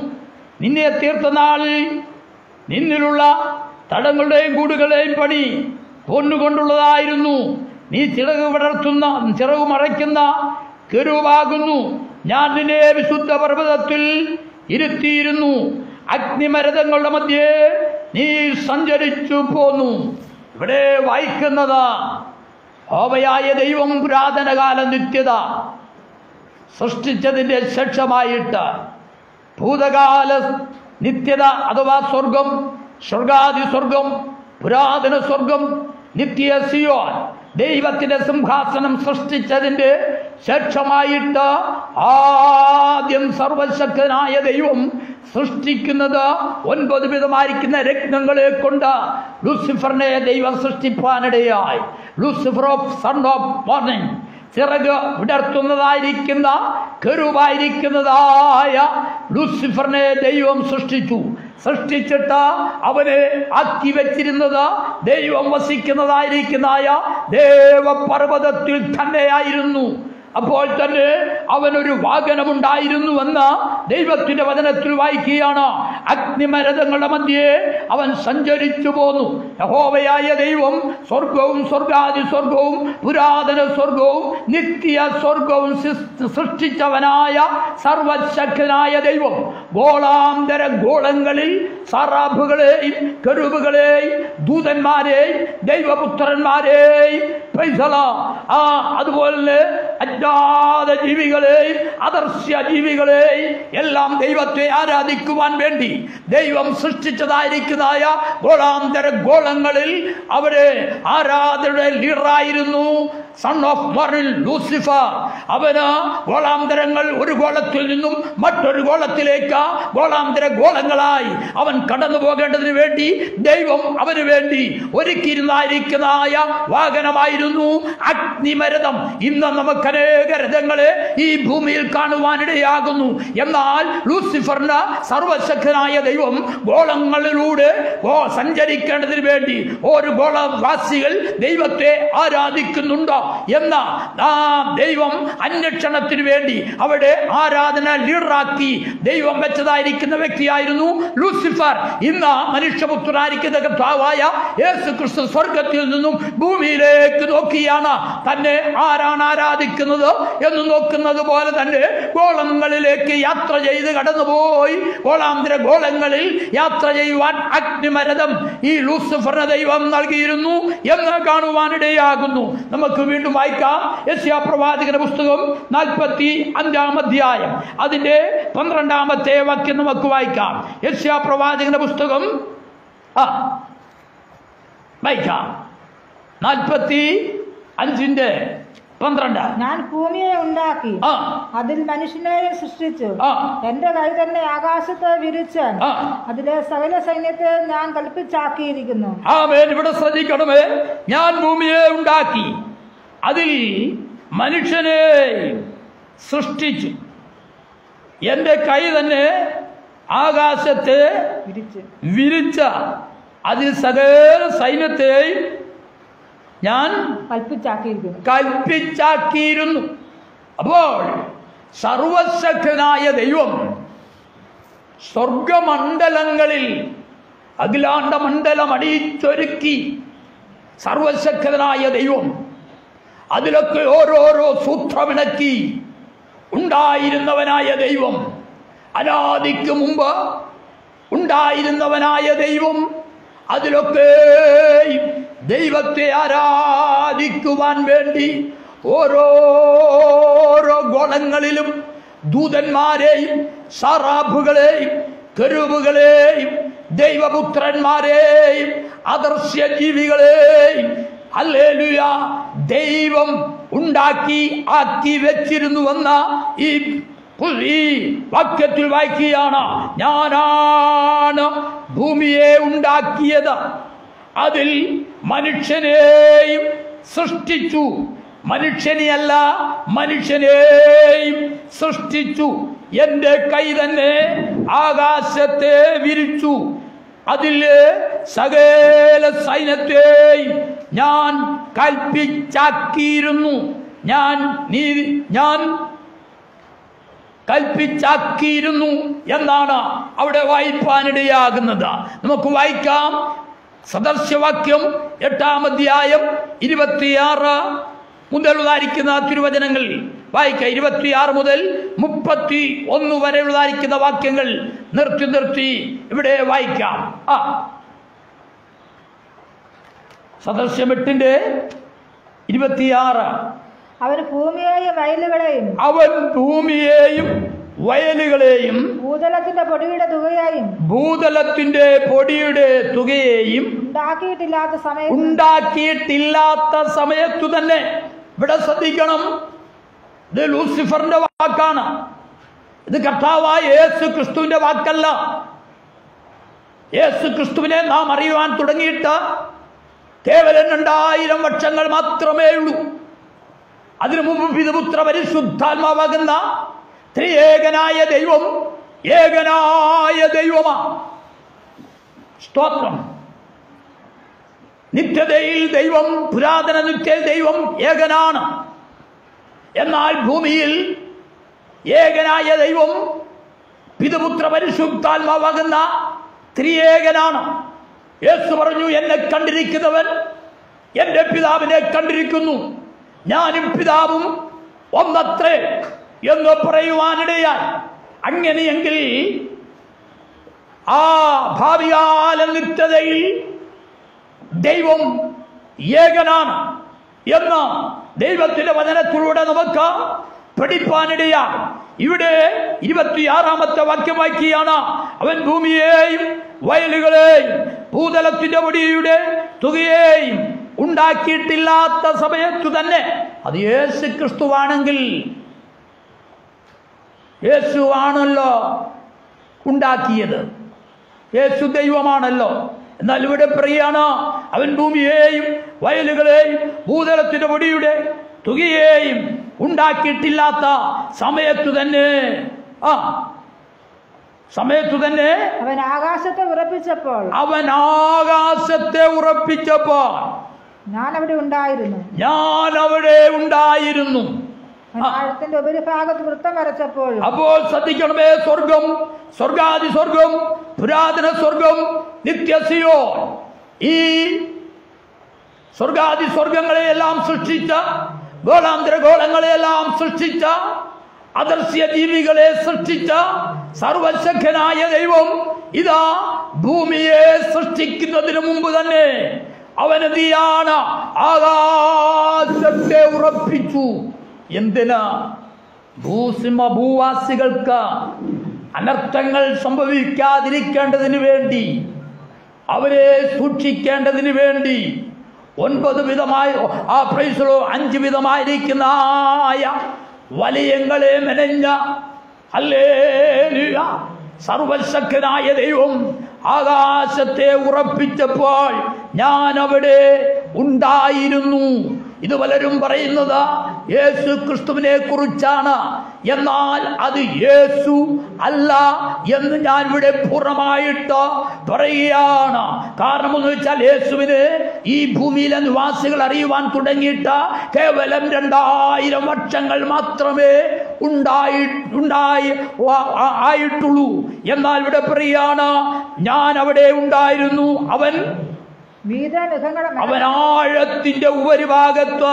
നിന്നെ തീർത്ത നാളിൽ നിന്നിലുള്ള തടങ്ങളുടെയും കൂടുകളുടെയും പണി പൊന്നുകൊണ്ടുള്ളതായിരുന്നു. നീ ചിറകു മറയ്ക്കുന്ന കെരൂബാകുന്നു. ഞാൻ നിന്നെ വിശുദ്ധ പർവ്വതത്തിൽ ഇരുത്തിയിരുന്നു. അഗ്നിമരതങ്ങളുടെ മധ്യേ നീ സഞ്ചരിച്ചു പോന്നു. ഇവിടെ വായിക്കുന്നത്, യഹോവയായ ദൈവം പുരാതനകാല നിത്യത സൃഷ്ടിച്ചതിൻ്റെ ശേഷമായിട്ട് ഭൂതകാല നിത്യത അഥവാ സ്വർഗം, സ്വർഗാദി സ്വർഗം, പുരാതന സ്വർഗം, നിത്യ സിയോൻ, ദൈവത്തിന്റെ സിംഹാസനം സൃഷ്ടിച്ചതിന്റെ ശേഷമായിട്ട് ആദ്യം സർവശക്തനായ ദൈവം സൃഷ്ടിക്കുന്നത് 9 വിധമായിരിക്കുന്ന രത്നങ്ങളെ കൊണ്ട് ലൂസിഫറിനെ ദൈവം സൃഷ്ടിപ്പാനിടയായി. Lucifer of son of morning, ചിറക് വിടർത്തുന്നതായിരിക്കുന്ന കെരൂബായിരിക്കുന്നതായ ലൂസിഫറിനെ ദൈവം സൃഷ്ടിച്ചിട്ട് അവനെ ആക്കി വെച്ചിരുന്നത് ദൈവം വസിക്കുന്നതായിരിക്കുന്നതായ ദേവപർവ്വതത്തിൽ തന്നെയായിരുന്നു. അപ്പോൾ തന്നെ അവനൊരു വാഹനമുണ്ടായിരുന്നുവെന്ന് ദൈവത്തിന്റെ വചനത്തിൽ വായിക്കുകയാണ്. അഗ്നിമരതങ്ങളുടെ മധ്യേ അവൻ സഞ്ചരിച്ചു പോന്നു. യഹോവയായ ദൈവം സ്വർഗവും സ്വർഗാദി സ്വർഗവും പുരാതന സ്വർഗവും നിത്യ സ്വർഗവും സൃഷ്ടിച്ചവനായ സർവശക്തനായ ദൈവം ഗോളാന്തര ഗോളങ്ങളിൽ സറാഫുകളെയും കെരൂബുകളെയും ദൂതന്മാരെയും ദൈവപുത്രന്മാരെയും അതുപോലെ അജ്ഞാത ജീവികളെയും അദർശ്യ ജീവികളെയും എല്ലാം ദൈവത്തെ ആരാധിക്കുവാൻ വേണ്ടി ദൈവം സൃഷ്ടിച്ചതായിരിക്കുന്നതായ ഗോളാന്തര ഗോളങ്ങളിൽ അവരെ ആരാധനയുടെ ലീഡറായിരുന്നു സൺ ഓഫ് മോർണിംഗ് ലൂസിഫർ. അവന് ഗോളാന്തരങ്ങൾ ഒരു ഗോളത്തിൽ നിന്നും മറ്റൊരു ഗോളത്തിലേക്ക് ഗോളാന്തര ഗോളങ്ങളായി അവൻ കടന്നു പോകേണ്ടതിന് വേണ്ടി ദൈവം അവന് വേണ്ടി ഒരുക്കിയിരുന്നായിരിക്കുന്നതായ വാഹനമായിരുന്നു അഗ്നിമരതം. ഇന്ന് നമുക്ക് അനേക രഥങ്ങളെ ഈ ഭൂമിയിൽ കാണുവാനിടയാകുന്നു. എന്നാൽ ലൂസിഫറിന് സർവശക്തനായ ദൈവം ഗോളങ്ങളിലൂടെ സഞ്ചരിക്കേണ്ടതിന് വേണ്ടി ഒരു ഗോളവാസികൾ ദൈവത്തെ ആരാധിക്കുന്നുണ്ടോ എന്ന ദൈവം അന്വേഷണത്തിന് വേണ്ടി അവിടെ ആരാധന ലീഡറാക്കി ദൈവം വെച്ചതായിരിക്കുന്ന വ്യക്തിയായിരുന്നു ലൂസിഫർ. ഇന്ന് മനുഷ്യപുത്രനായിരിക്കുന്ന കർത്താവായ യേശുക്രിസ്തു സ്വർഗത്തിൽ നിന്നും ഭൂമിയിലേക്ക് നോക്കിയാണ് തന്നെ ആരാണ് ആരാധിക്കുന്നത് എന്ന് നോക്കുന്നത് പോലെ തന്നെ ഗോളങ്ങളിലേക്ക് യാത്ര ചെയ്ത് കടന്നുപോയി ഗോളാന്തര ഗോളങ്ങളിൽ യാത്ര ചെയ്യുവാൻ അഗ്നിമരതം ഈ ലൂസിഫറിന് ദൈവം നൽകിയിരുന്നു എന്ന് കാണുവാനിടയാകുന്നു. നമുക്ക് വീണ്ടും വായിക്കാം. യെശയ്യാ പ്രവാചകന്റെ പുസ്തകം 45-ാം അധ്യായം അതിന്റെ 12-ാമത്തെ വാക്യം നമുക്ക് വായിക്കാം. യെശയ്യാ പ്രവാചകന്റെ പുസ്തകം വായിക്കാം. 45:12. ഞാൻ ഭൂമിയെ ഉണ്ടാക്കി അതിൽ മനുഷ്യനെ സൃഷ്ടിച്ചു. എന്റെ കൈ തന്നെ ആകാശത്തെ വിരിച്ച് അതിലെ സകല സൈന്യത്തെ ഞാൻ കൽപ്പിച്ചാക്കിയിരിക്കുന്നു. ഇവിടെ ശ്രദ്ധിക്കണമേ. ഞാൻ ഭൂമിയെ ഉണ്ടാക്കി അതിൽ മനുഷ്യനെ സൃഷ്ടിച്ചു. എന്റെ കൈ തന്നെ ആകാശത്തെ വിരിച്ച അതിൽ സകല സൈന്യത്തെയും ഞാൻ കൽപ്പിച്ചാക്കിയിരുന്നു. അപ്പോൾ സർവശക്തനായ ദൈവം സ്വർഗമണ്ഡലങ്ങളിൽ അഖിലാണ്ട മണ്ഡലം അടിച്ചൊരുക്കി. സർവശക്തനായ ദൈവം അതിലൊക്കെ ഓരോരോ സൂത്രമിണക്കി ഉണ്ടായിരുന്നവനായ ദൈവം, അനാദിക്ക് മുമ്പ് ഉണ്ടായിരുന്നവനായ ദൈവം അതിലൊക്കെ ദൈവത്തെ ആരാധിക്കുവാൻ വേണ്ടി ഓരോരോ ഗോളങ്ങളിലും ദൂതന്മാരെയും സറാഫുകളെയും കെരൂബുകളെയും ദൈവപുത്രന്മാരെയും അദർശ്യ ജീവികളെയും ഹല്ലേലൂയ ദൈവം ആക്കി വെച്ചിരുന്നുവെന്ന ഈ വാക്യത്തിൽ വായിക്കുകയാണ്. ഞാനാണ് ഭൂമിയെ ഉണ്ടാക്കിയത്, അതിൽ മനുഷ്യനെയും സൃഷ്ടിച്ചു. മനുഷ്യനെയല്ല, മനുഷ്യനെയും സൃഷ്ടിച്ചു. എന്റെ കൈ തന്നെ ആകാശത്തെ വിരിച്ചു, അതിലെ സകല സൈന്യത്തെയും ഞാൻ കൽപ്പിച്ചാക്കിയിരുന്നു. ഞാൻ കൽപ്പിച്ചാക്കിയിരുന്നു എന്നാണ് അവിടെ വായിപ്പാനിടയാകുന്നത്. നമുക്ക് വായിക്കാം. സദൃശവാക്യം 8-ാം അധ്യായം 26 മുതൽ ഉദാഹരിക്കുന്ന തിരുവചനങ്ങൾ വായിക്കാം. 26 മുതൽ 31 വരെ ഉദാഹരിക്കുന്ന വാക്യങ്ങൾ നിർത്തി ഇവിടെ വായിക്കാം. സദൃശ്യം 8:26. അവൻ ഭൂമിയെയും വയലുകളെയും ഭൂതലത്തിന്റെ പൊടിയുടെ തുകയെയും ഭൂതലത്തിന്റെ പൊടിയുടെ തുകയെയും ഉണ്ടാക്കിയിട്ടില്ലാത്ത സമയത്തു തന്നെ. ഇവിടെ ശ്രദ്ധിക്കണം, ഇത് ലൂസിഫറിന്റെ വാക്കാണ്. ഇത് കർത്താവായ യേശു ക്രിസ്തുവിന്റെ വാക്കല്ല. യേശു ക്രിസ്തുവിനെ നാം അറിയുവാൻ തുടങ്ങിയിട്ട് കേവലം 2000 വർഷങ്ങൾ മാത്രമേ ഉള്ളൂ. അതിനു മുമ്പ് പിതൃപുത്ര പരിശുദ്ധാത്മാവാകുന്ന ത്രിയേകനായ ദൈവം ഏകനായ ദൈവമാണ്. സ്തോത്രം. നിത്യതയിൽ ദൈവം, പുരാതന നിത്യ ദൈവം ഏകനാണ്. എന്നാൽ ഭൂമിയിൽ ഏകനായ ദൈവം പിതൃപുത്ര പരിശുദ്ധാത്മാവാകുന്ന ത്രിയേകനാണ്. യേശു പറഞ്ഞു, എന്നെ കണ്ടിരിക്കുന്നവൻ എന്റെ പിതാവിനെ കണ്ടിരിക്കുന്നു, ഞാനും പിതാവും ഒന്നത്രേ എന്ന് പറയുവാനിടയായി. അങ്ങനെയെങ്കിൽ ആ ഭാവികാല നിത്യതയിൽ ദൈവം ഏകനാണ് എന്ന് ദൈവത്തിന്റെ വചനത്തിലൂടെ നമുക്ക് പഠിപ്പാനിടയാണ്. ഇവിടെ 26-ാമത്തെ വാക്യം വായിക്കുകയാണ്. അവൻ ഭൂമിയെയും വയലുകളെയും ഭൂതലത്തിന്റെ പൊടിയുടെ തുകയെയും ഉണ്ടാക്കിയിട്ടില്ലാത്ത സമയത്തു തന്നെ. അത് യേശു ക്രിസ്തുവാണെങ്കിൽ, യേശുവാണല്ലോ ഉണ്ടാക്കിയത്, യേശു ദൈവമാണല്ലോ. എന്നാൽ ഇവിടെ പറയാണ്, അവൻ ഭൂമിയെയും വയലുകളെയും ഭൂതലത്തിന്റെ പൊടിയുടെ തുകയെയും ഉണ്ടാക്കിയിട്ടില്ലാത്ത സമയത്തു തന്നെ. സമയത്തു തന്നെ അവൻ ആകാശത്തെ ഉറപ്പിച്ചപ്പോൾ ഞാൻ അവിടെ ഉണ്ടായിരുന്നു. ആഴത്തിന്റെ ഉപരിഭാഗത്ത് വൃത്തം വരച്ചപ്പോൾ. അപ്പോൾ ശ്രദ്ധിക്കണമേ, സ്വർഗം, സ്വർഗാദി സ്വർഗം, പുരാതന സ്വർഗം, നിത്യസിയോ, ഈ സ്വർഗാദി സ്വർഗങ്ങളെയെല്ലാം സൃഷ്ടിച്ച, ഗോളാന്തര ഗോളങ്ങളെയെല്ലാം സൃഷ്ടിച്ച, അദർശ്യ ജീവികളെ സൃഷ്ടിച്ച സർവശക്തനായ ദൈവം ഇതാ ഭൂമിയെ സൃഷ്ടിക്കുന്നതിന് മുമ്പ് തന്നെ അവനെന്തിയാണ്? ആകാശത്തെ ഉറപ്പിച്ചു. എന്തിനാ? ഭൂവാസികൾക്ക് അനർത്ഥങ്ങൾ സംഭവിക്കാതിരിക്കേണ്ടതിന് വേണ്ടി, അവരെ സൂക്ഷിക്കേണ്ടതിന് വേണ്ടി 9 വിധമായി 5 വിധമായിരിക്കുന്ന വലയങ്ങളെ മെനഞ്ഞ ഹല്ലേലൂയ സർവശക്തനായ ദൈവം ആകാശത്തെ ഉറപ്പിച്ചപ്പോൾ ഞാൻ അവിടെ ഉണ്ടായിരുന്നു. ഇത് പലരും പറയുന്നത് യേശു ക്രിസ്തുവിനെ കുറിച്ചാണ്. എന്നാൽ അത് യേശു അല്ല എന്ന് ഞാൻ ഇവിടെ പൂർണ്ണമായിട്ട് പറയുകയാണ്. കാരണം എന്ന് വെച്ചാൽ യേശുവിന് ഈ ഭൂമിയിലെ നിവാസികൾ അറിയുവാൻ തുടങ്ങിയിട്ട് കേവലം 2000 വർഷങ്ങൾ മാത്രമേ ആയിട്ടുള്ളൂ. എന്നാൽ ഇവിടെ പറയാണ്, ഞാൻ അവിടെ ഉണ്ടായിരുന്നു. അവൻ ആഴത്തിന്റെ ഉപരിഭാഗത്ത്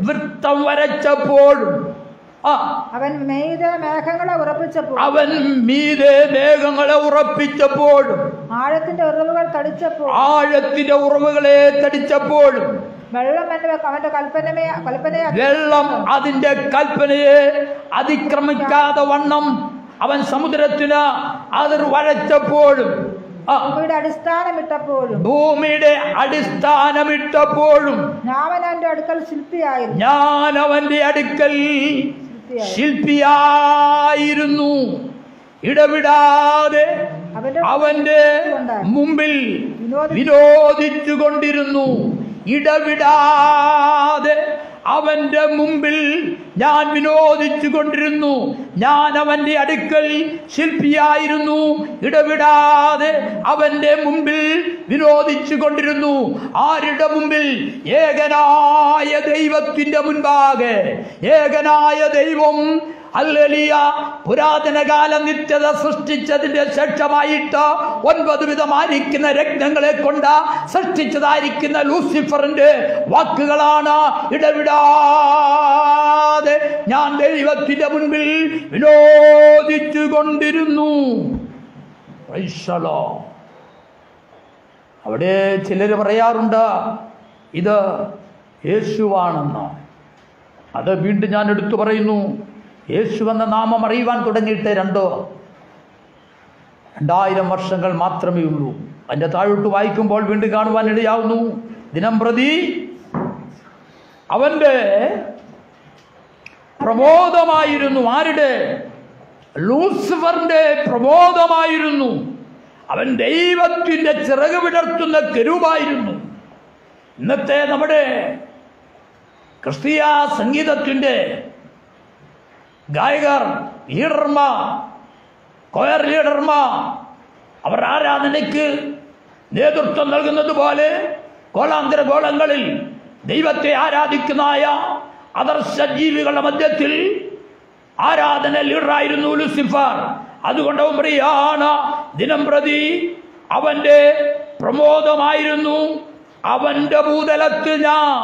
വൃത്തം വരച്ചപ്പോഴും അവൻ മീതെ മേഘങ്ങളെ ഉറപ്പിച്ചപ്പോഴും ആഴത്തിന്റെ ഉറവുകളെ തടിച്ചപ്പോഴും വെള്ളം അതിന്റെ കൽപ്പനയെ അതിക്രമിക്കാതെ വണ്ണം അവൻ സമുദ്രത്തിന് അതിർ വരച്ചപ്പോഴും ഭൂമിയുടെ അടിസ്ഥാനമിട്ടപ്പോഴും ഞാൻ അവന്റെ അടുക്കൽ ശില്പിയായിരുന്നു. ഇടവിടാതെ അവന്റെ മുമ്പിൽ വിരോധിച്ചു കൊണ്ടിരുന്നു. ഇടവിടാതെ അവന്റെ മുമ്പിൽ ഞാൻ വിനോദിച്ചു കൊണ്ടിരുന്നു. ഞാൻ അവന്റെ അടുക്കൽ ശില്പിയായിരുന്നു. ഇടവിടാതെ അവന്റെ മുമ്പിൽ വിനോദിച്ചു കൊണ്ടിരുന്നു. ആരുടെ മുമ്പിൽ? ഏകനായ ദൈവത്തിന്റെ മുൻപാകെ. ഏകനായ ദൈവം ഹല്ലേലൂയ പുരാതന കാല നിത്യത സൃഷ്ടിച്ചതിന്റെ ശേഷമായിട്ട് 9 വിധമായിരിക്കുന്ന രത്നങ്ങളെ കൊണ്ട് സൃഷ്ടിച്ചതായിരിക്കുന്ന ലൂസിഫറിന്റെ വാക്കുകളാണ്. ഇടവിടാതെ ഞാൻ ദൈവത്തിന്റെ മുൻപിൽ വിനോദിച്ചു കൊണ്ടിരുന്നു. അവിടെ ചിലർ പറയാറുണ്ട് ഇത് യേശുവാണെന്ന്. അത് വീണ്ടും ഞാൻ എടുത്തു പറയുന്നു, യേശു എന്ന നാമം അറിയുവാൻ തുടങ്ങിയിട്ട് 2000 വർഷങ്ങൾ മാത്രമേ ഉള്ളൂ. അതിൻ്റെ താഴോട്ട് വായിക്കുമ്പോൾ വീണ്ടും കാണുവാൻ ഇടയാവുന്നു, ദിനം പ്രതി അവൻ്റെ പ്രബോധമായിരുന്നു. ആരുടെ? ലൂസിഫറിന്റെ പ്രബോധമായിരുന്നു. അവൻ ദൈവത്തിൻ്റെ ചിറക് വിടർത്തുന്ന കെരൂബായിരുന്നു. ഇന്നത്തെ നമ്മുടെ ക്രിസ്തീയ സംഗീതത്തിൻ്റെ ഗായകർ, ലീഡർമാർ, കൊയർ ലീഡർമാർ, അവർ ആരാധനയ്ക്ക് നേതൃത്വം നൽകുന്നത് പോലെ ഗോളാന്തര ഗോളങ്ങളിൽ ദൈവത്തെ ആരാധിക്കുന്നതായ ആദർശ ജീവികളുടെ മധ്യത്തിൽ ആരാധന ലീഡറായിരുന്നു ലൂസിഫർ. അതുകൊണ്ട് അവൻ പറയാണ്, ദിനം പ്രതി അവന്റെ പ്രമോദമായിരുന്നു. അവന്റെ ഭൂതലത്തിൽ ഞാൻ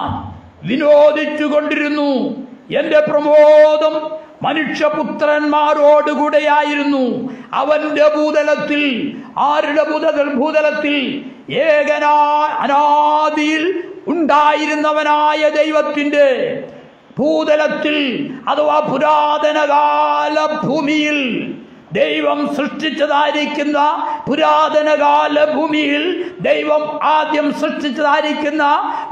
വിനോദിച്ചു കൊണ്ടിരുന്നു. എന്റെ പ്രമോദം മനുഷ്യപുത്രന്മാരോടുകൂടെയായിരുന്നു. അവന്റെ ഭൂതലത്തിൽ, ആരുടെ ഭൂതലത്തിൽ? അനാദിയിൽ ഉണ്ടായിരുന്നവനായ ദൈവത്തിന്റെ ഭൂതലത്തിൽ, അഥവാ പുരാതനകാല ഭൂമിയിൽ, ദൈവം സൃഷ്ടിച്ചതായിരിക്കുന്ന പുരാതനകാല ഭൂമിയിൽ ദൈവം ആദ്യം സൃഷ്ടിച്ചതായിരിക്കുന്ന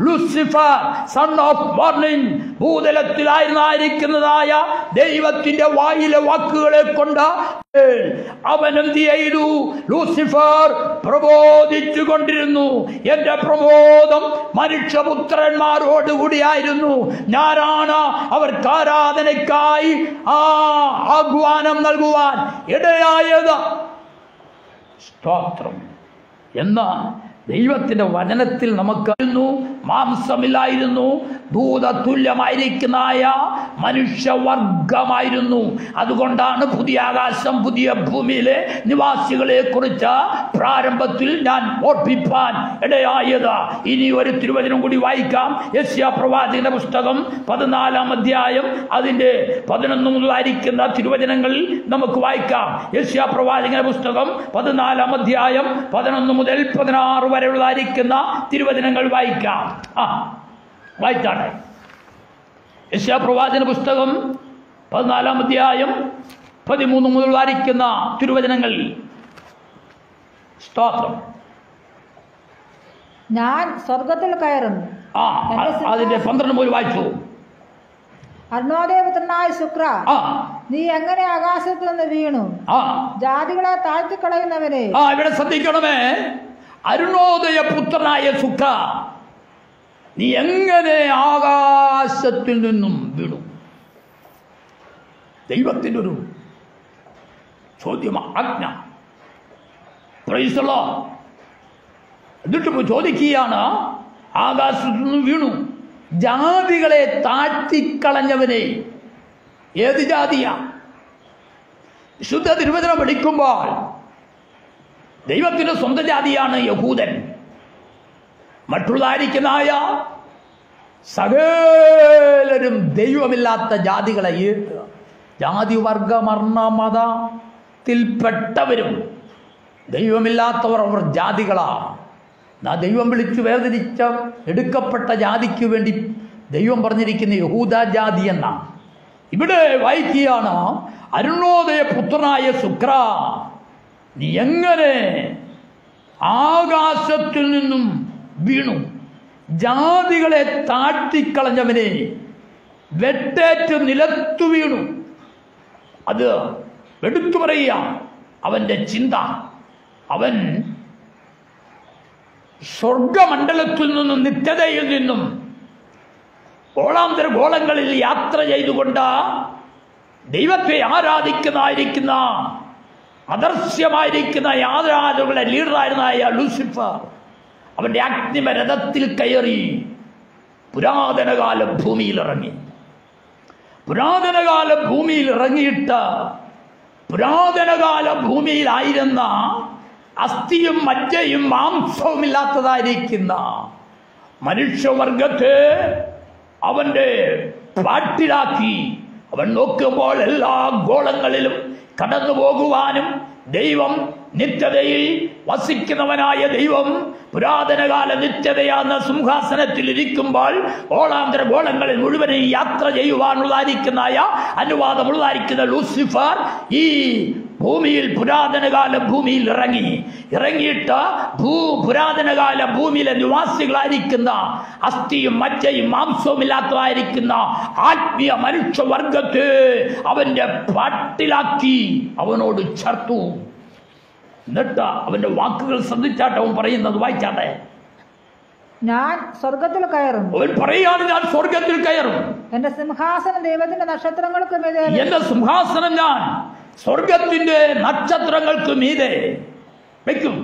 ലൂസിഫർ, സൺ ഓഫ് മോർണിംഗ്, ഭൂതലത്തിലായിരുന്നായിരിക്കുന്നതായ ദൈവത്തിന്റെ വായിലെ വാക്കുകളെ കൊണ്ട് അവൻ എന്ത് ചെയ്തു? ലൂസിഫർ പ്രബോധിച്ചു കൊണ്ടിരുന്നു. എന്റെ പ്രബോധം മനുഷ്യപുത്രന്മാരോടുകൂടിയായിരുന്നു. ഞാനാണ് അവർക്ക് ആരാധനയ്ക്കായി ആഹ്വാനം നൽകുവാൻ ഇടയായത്. സ്തോത്രം. എന്ന ദൈവത്തിന്റെ വചനത്തിൽ നമുക്കായിരുന്നു മാംസമില്ലായിരുന്നു, ഭൂതതുല്യമായിരിക്കുന്നതായ മനുഷ്യവർഗമായിരുന്നു. അതുകൊണ്ടാണ് പുതിയ ആകാശം പുതിയ ഭൂമിയിലെ നിവാസികളെ കുറിച്ച് പ്രാരംഭത്തിൽ ഞാൻ ഓർപ്പിപ്പാൻ ഇടയായത്. ഇനി ഒരു തിരുവചനം കൂടി വായിക്കാം. യെശയ്യാ പ്രവാചകന്റെ പുസ്തകം 14-ാം അധ്യായം അതിന്റെ 11 മുതലായിരിക്കുന്ന തിരുവചനങ്ങളിൽ നമുക്ക് വായിക്കാം. യെശയ്യാ പ്രവാചകന്റെ പുസ്തകം 14-ാം അധ്യായം 11 മുതൽ 16 വരെയുള്ളതായിരിക്കുന്ന തിരുവചനങ്ങൾ വായിക്കാം. വായിച്ചാണ്. യെശയ്യാ പ്രവാചന പുസ്തകം 14-ാം അധ്യായം 13 മുതലായിരിക്കുന്ന തിരുവചനങ്ങൾ. സ്തോത്രം. ഞാൻ സ്വർഗത്തിൽ കയറും. അതിന്റെ 12 മുതൽ വായിച്ചു. അരുണോദയപുത്രനായ ശുക്ര, നീ എങ്ങനെ ആകാശത്ത് നിന്ന് വീണു? ജാതികളെ താഴ്ത്തിക്കളയുന്നവരെ. ഇവിടെ ശ്രദ്ധിക്കണമേ, അരുണോദയ പുത്രനായ ശുക്ര, നീ എങ്ങനെ ആകാശത്തിൽ നിന്നും വീണു? ദൈവത്തിൻ്റെ ഒരു ചോദ്യമാണ്, ആജ്ഞ. Praise the Lord. എന്നിട്ട് ചോദിക്കുകയാണ്, ആകാശത്തു നിന്ന് വീണു, ജാതികളെ താഴ്ത്തിക്കളഞ്ഞവനെ. ഏത് ജാതിയാ? വിശുദ്ധ തിരുവചനം പഠിക്കുമ്പോൾ ദൈവത്തിന്റെ സ്വന്തം ജാതിയാണ് യഹൂദൻ. മറ്റുള്ളതായിരിക്കുന്നതായ സകലരും ദൈവമില്ലാത്ത ജാതികളെ, ജാതി വർഗ മർണ മതത്തിൽപ്പെട്ടവരും ദൈവമില്ലാത്തവർ, അവർ ജാതികളാ. ദൈവം വിളിച്ചു വേർതിരിച്ച എടുക്കപ്പെട്ട ജാതിക്ക് വേണ്ടി ദൈവം പറഞ്ഞിരിക്കുന്ന യഹൂദ ജാതി എന്ന. ഇവിടെ വായിക്കുകയാണ്, അരുണോദയ പുത്രനായ ശുക്ര, നീ എങ്ങനെ ആകാശത്തിൽ നിന്നും വീണു? ജാതികളെ താഴ്ത്തിക്കളഞ്ഞവനെ, വെട്ടേറ്റ് നിലത്തു വീണു. അത് എടുത്തു പറയുക അവന്റെ ചിന്ത. അവൻ സ്വർഗമണ്ഡലത്തിൽ നിന്നും നിത്യതയിൽ നിന്നും ഗോളാന്തര ഗോളങ്ങളിൽ യാത്ര ചെയ്തുകൊണ്ട് ദൈവത്തെ ആരാധിക്കുന്നതായിരിക്കുന്ന അദർശ്യമായിരിക്കുന്ന ആരാധനകളുടെ ലീഡറായിരുന്നായ ലൂസിഫർ അവന്റെ അഗ്നിമരഥത്തിൽ കയറി പുരാതനകാല ഭൂമിയിൽ ഇറങ്ങി. പുരാതനകാല ഭൂമിയിൽ ഇറങ്ങിയിട്ട് പുരാതനകാല ഭൂമിയിലായിരുന്ന അസ്ഥിയും മജ്ജയും മാംസവും ഇല്ലാത്തതായിരിക്കുന്ന മനുഷ്യവർഗത്തെ അവന്റെ പാട്ടിലാക്കി. അവൻ നോക്കുമ്പോൾ എല്ലാ ഗോളങ്ങളിലും കടന്നു പോകുവാനും ദൈവം നിത്യതയിൽ വസിക്കുന്നവനായ ദൈവം പുരാതനകാല നിത്യതയാന്ന സിംഹാസനത്തിൽ ഇരിക്കുമ്പോൾ ഗോളാന്തര ഗോളങ്ങളിൽ മുഴുവനും യാത്ര ചെയ്യുവാനുള്ളതായിരിക്കുന്ന അനുവാദമുള്ളതായിരിക്കുന്ന ലൂസിഫർ ഈ ഭൂമിയിൽ പുരാതനകാല ഭൂമിയിൽ ഇറങ്ങിയിട്ട് പുരാതനകാല ഭൂമിയിലെ നിവാസികളായിരിക്കുന്ന അസ്ഥിയും മജ്ജയും മാംസവും ഇല്ലാത്തതായിരിക്കുന്ന ആത്മീയ മനുഷ്യവർഗത്തെ അവന്റെ പാട്ടിലാക്കി അവനോട് ചേർത്തു. എന്നിട്ട് അവന്റെ വാക്കുകൾ ശ്രദ്ധിച്ചാട്ടെ അവൻ പറയുന്നത്, വായിച്ചാട്ടെ. ഞാൻ സ്വർഗത്തിൽ കയറും. അവൻ പറയാണ്, ഞാൻ സ്വർഗത്തിൽ കയറും. എന്റെ സിംഹാസനം ദൈവത്തിന്റെ നക്ഷത്രങ്ങൾക്ക് മീതെ. എന്റെ സിംഹാസനം ഞാൻ സ്വർഗത്തിന്റെ നക്ഷത്രങ്ങൾക്ക് മീതെ വെക്കും.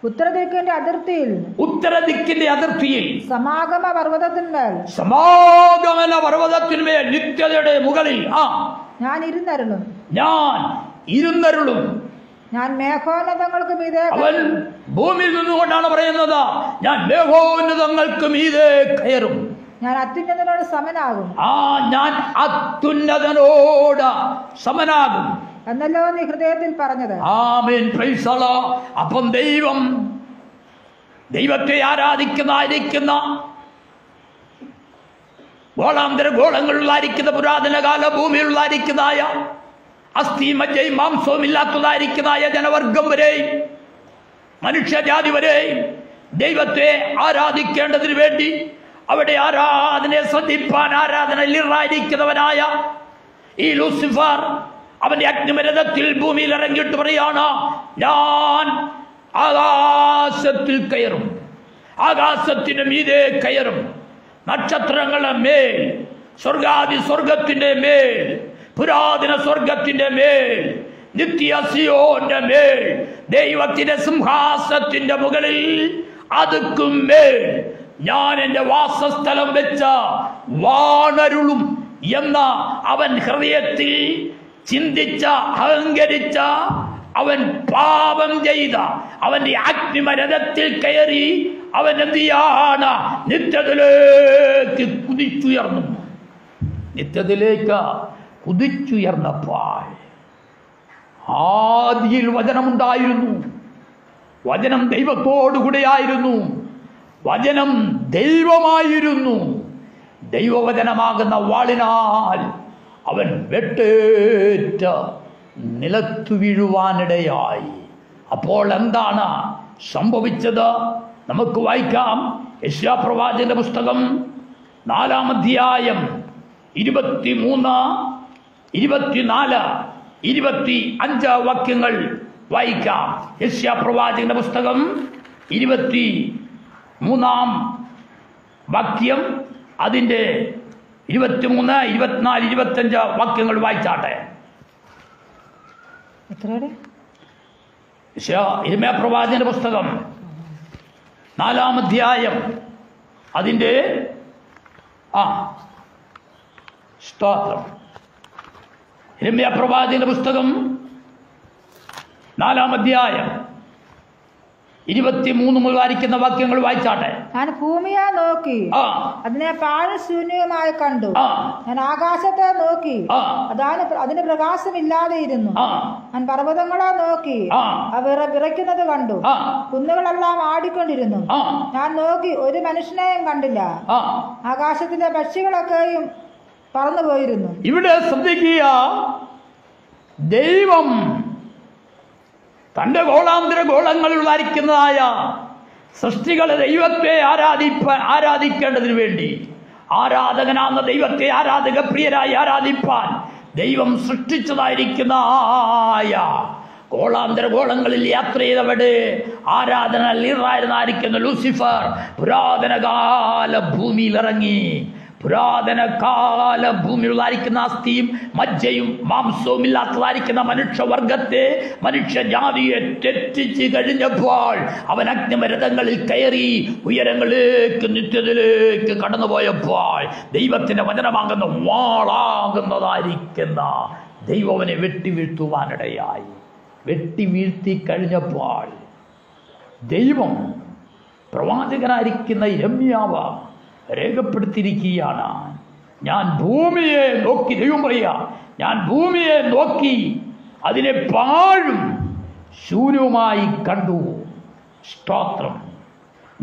ഉത്തരദിക്കിന്റെ അതിർത്തിയിൽ സമാഗമ പർവ്വതത്തിന്മേൽ നിത്യതയുടെ മുകളിൽ ഞാൻ ഇരുന്നരുളും. ഞാൻ മേഘോന്നതങ്ങൾക്ക് മീതെ. അവൻ ഭൂമിയിൽ നിന്നുകൊണ്ടാണ് പറയുന്നത്, ഞാൻ മേഘോന്നതങ്ങൾക്ക് മീതെ കയറും. ഞാൻ അത്യുന്നതനോട് സമനാകും. ഞാൻ അത്യുന്നതനോട് സമനാകും എന്നല്ലോ നീ ഹൃദയത്തിൽ പറഞ്ഞത്. ആമേൻ, പ്രൈസ് ദി ലോർഡ്. അപ്പം ദൈവത്തെ ആരാധിക്കുന്ന ഗോളാന്തര ഗോളങ്ങളിലായിരിക്കുന്ന പുരാതനകാല ഭൂമിയിലുള്ളതായിരിക്കുന്നതായ അസ്ഥി മജ്ജയും മാംസവും ഇല്ലാത്തതായിരിക്കുന്നതായ ജനവർഗം വരെയും മനുഷ്യജാതി വരെയും ദൈവത്തെ ആരാധിക്കേണ്ടതിന് വേണ്ടി അവിടെ ആരാധനയെ ശ്രദ്ധിപ്പാൻ ആരാധനയിലിറായിരിക്കുന്നവനായ ഈ ലൂസിഫർ അവന്റെ അഗ്നിമരഥത്തിൽ ഭൂമിയിൽ ഇറങ്ങിയിട്ട് പറയാണ്, ഞാൻ ആകാശത്തിൽ കയറും, ആകാശത്തിന്റെ മീതെ കയറും, നക്ഷത്രങ്ങളുടെ മേൽ, സ്വർഗത്തിന്റെ മേൽ, പുരാതന സ്വർഗത്തിന്റെ മേൽ, നിത്യ സിയോന്റെ മേൽ, ദൈവത്തിന്റെ സിംഹാസനത്തിന്റെ മുകളിൽ അതുക്കും മേൽ ഞാൻ എന്റെ വാസസ്ഥലം വെച്ച വാണരുളും എന്ന അവൻ ഹൃദയത്തിൽ ചിന്തിച്ച, അഹങ്കരിച്ച, അവൻ പാപം ചെയ്ത അവന്റെ അഗ്നിമരഥത്തിൽ കയറി അവൻ എന്ത് ചെയ്യാണ്? നിത്യത്തിലേക്ക് കുതിച്ചുയർന്നപ്പോൾ ആദിയിൽ വചനമുണ്ടായിരുന്നു. വചനം ദൈവത്തോടുകൂടെയായിരുന്നു. വചനം ദൈവമായിരുന്നു. ദൈവവചനമാകുന്ന വാളിനാൽ അവൻ വെട്ടേറ്റ് നിലത്തു വീഴുവാനിടയായി. അപ്പോൾ എന്താണ് സംഭവിച്ചത്? നമുക്ക് വായിക്കാം. യെശയ്യാ പ്രവാചകന്റെ പുസ്തകം 4-ാം അധ്യായം 23, 24, 25 വാക്യങ്ങൾ വായിക്കാം. യെശയ്യാ പ്രവാചകന്റെ പുസ്തകം 23-ാം വാക്യം, അതിൻ്റെ 23, 24, 25 വാക്യങ്ങൾ വായിച്ചാട്ടെ. യിരെമ്യാ പ്രവാചകന്റെ പുസ്തകം 4-ാം അധ്യായം അതിൻ്റെ സ്തോത്രം. യിരെമ്യാ പ്രവാചകന്റെ പുസ്തകം 4-ാം അധ്യായം 23 മുതൽ വായിക്കുന്ന വാക്യങ്ങൾ വായിച്ചാട്ടെ. ഞാൻ ഭൂമിയെ നോക്കി, അതിനെ പാഴ്ശൂന്യമായി കണ്ടു. ഞാൻ ആകാശത്തെ നോക്കി, അതിന് പ്രകാശമില്ലാതെ ഇരുന്നു. ഞാൻ പർവ്വതങ്ങളെ നോക്കി, അവ വിറയ്ക്കുന്നത് കണ്ടു. കുന്നുകളെല്ലാം ആടിക്കൊണ്ടിരുന്നു. ഞാൻ നോക്കി, ഒരു മനുഷ്യനെയും കണ്ടില്ല. ആകാശത്തിലെ പക്ഷികളൊക്കെയും പറന്നുപോയിരുന്നു. ഇവിടെ ശ്രദ്ധിക്കുക, ദൈവം തന്റെ ഗോളാന്തര ഗോളങ്ങളിലായിരിക്കുന്നതായ സൃഷ്ടികളെ ദൈവത്തെ ആരാധിക്കേണ്ടതിന് വേണ്ടി, ആരാധകനാന്ന ദൈവത്തെ ആരാധക പ്രിയരായി ആരാധിപ്പാൻ ദൈവം സൃഷ്ടിച്ചതായിരിക്കുന്ന ഗോളാന്തര ഗോളങ്ങളിൽ യാത്ര ചെയ്തവിടെ ആരാധന ലീഡറായിരുന്നായിരിക്കുന്ന ലൂസിഫർ പുരാതനകാല ഭൂമിയിൽ ഇറങ്ങി. പുരാതന കാല ഭൂമിയിലായിരിക്കുന്ന അസ്ഥിയും മജ്ജയും മാംസവും ഇല്ലാത്തതായിരിക്കുന്ന മനുഷ്യവർഗത്തെ, മനുഷ്യജാതിയെ തെറ്റിച്ച് കഴിഞ്ഞപ്പോൾ അവൻ അഗ്നിമരഥങ്ങളിൽ കയറി ഉയരങ്ങളിലേക്ക് നിത്യത്തിലേക്ക് കടന്നുപോയപ്പോൾ ദൈവത്തിന്റെ വചനമാകുന്ന വാളാകുന്നതായിരിക്കുന്ന ദൈവം അവനെ വെട്ടി വീഴ്ത്തുവാനിടയായി. വെട്ടി വീഴ്ത്തി കഴിഞ്ഞപ്പോൾ ദൈവം പ്രവാചകനായിരിക്കുന്ന യിരെമ്യാവ് രേഖപ്പെടുത്തിയിരിക്കുകയാണ്, ഞാൻ ഭൂമിയെ നോക്കി, ദൈവം പറയുക, ഞാൻ ഭൂമിയെ നോക്കി അതിനെ പാഴും ശൂന്യവുമായി കണ്ടു. സ്തോത്രം.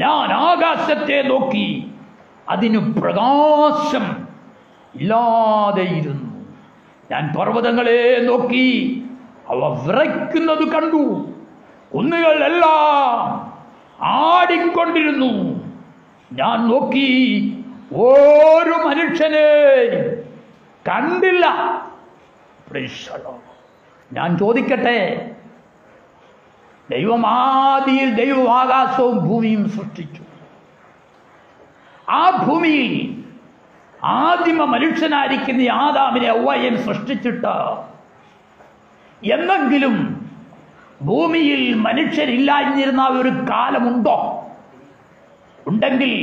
ഞാൻ ആകാശത്തെ നോക്കി, അതിന് പ്രകാശം ഇല്ലാതെയിരുന്നു. ഞാൻ പർവ്വതങ്ങളെ നോക്കി, അവ വിറയ്ക്കുന്നത് കണ്ടു. കുന്നുകളെല്ലാം ആടിക്കൊണ്ടിരുന്നു. ഞാൻ നോക്കി, ഓരോ മനുഷ്യനെ കണ്ടില്ല. ഞാൻ ചോദിക്കട്ടെ, ദൈവം ആദിയിൽ ദൈവം ആകാശവും ഭൂമിയും സൃഷ്ടിച്ചു. ആ ഭൂമിയിൽ ആദിമ മനുഷ്യനായിരിക്കുന്ന ആദാമിനെ ഹവ്വയും സൃഷ്ടിച്ചിട്ട് എന്നെങ്കിലും ഭൂമിയിൽ മനുഷ്യരില്ലാതിരുന്ന ഒരു കാലമുണ്ടോ? ഉണ്ടെങ്കിൽ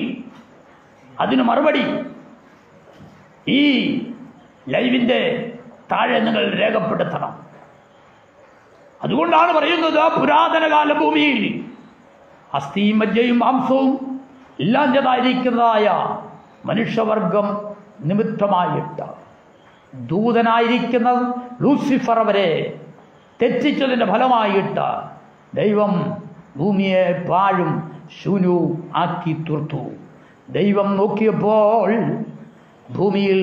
അതിന് മറുപടി ഈ ലൈവിൻ്റെ താഴെ നിങ്ങൾ രേഖപ്പെടുത്തണം. അതുകൊണ്ടാണ് പറയുന്നത്, പുരാതന കാല ഭൂമിയിൽ അസ്ഥിയും മജ്ജയും മാംസവും ഇല്ലാഞ്ഞതായിരിക്കുന്നതായ മനുഷ്യവർഗം നിമിത്തമായിട്ട് ദൂതനായിരിക്കുന്ന ലൂസിഫർ അവരെ തെറ്റിച്ചതിൻ്റെ ഫലമായിട്ട് ദൈവം ഭൂമിയെ പാഴും ശൂന്യവും ആക്കി തീർത്തു. ദൈവം നോക്കിയപ്പോൾ ഭൂമിയിൽ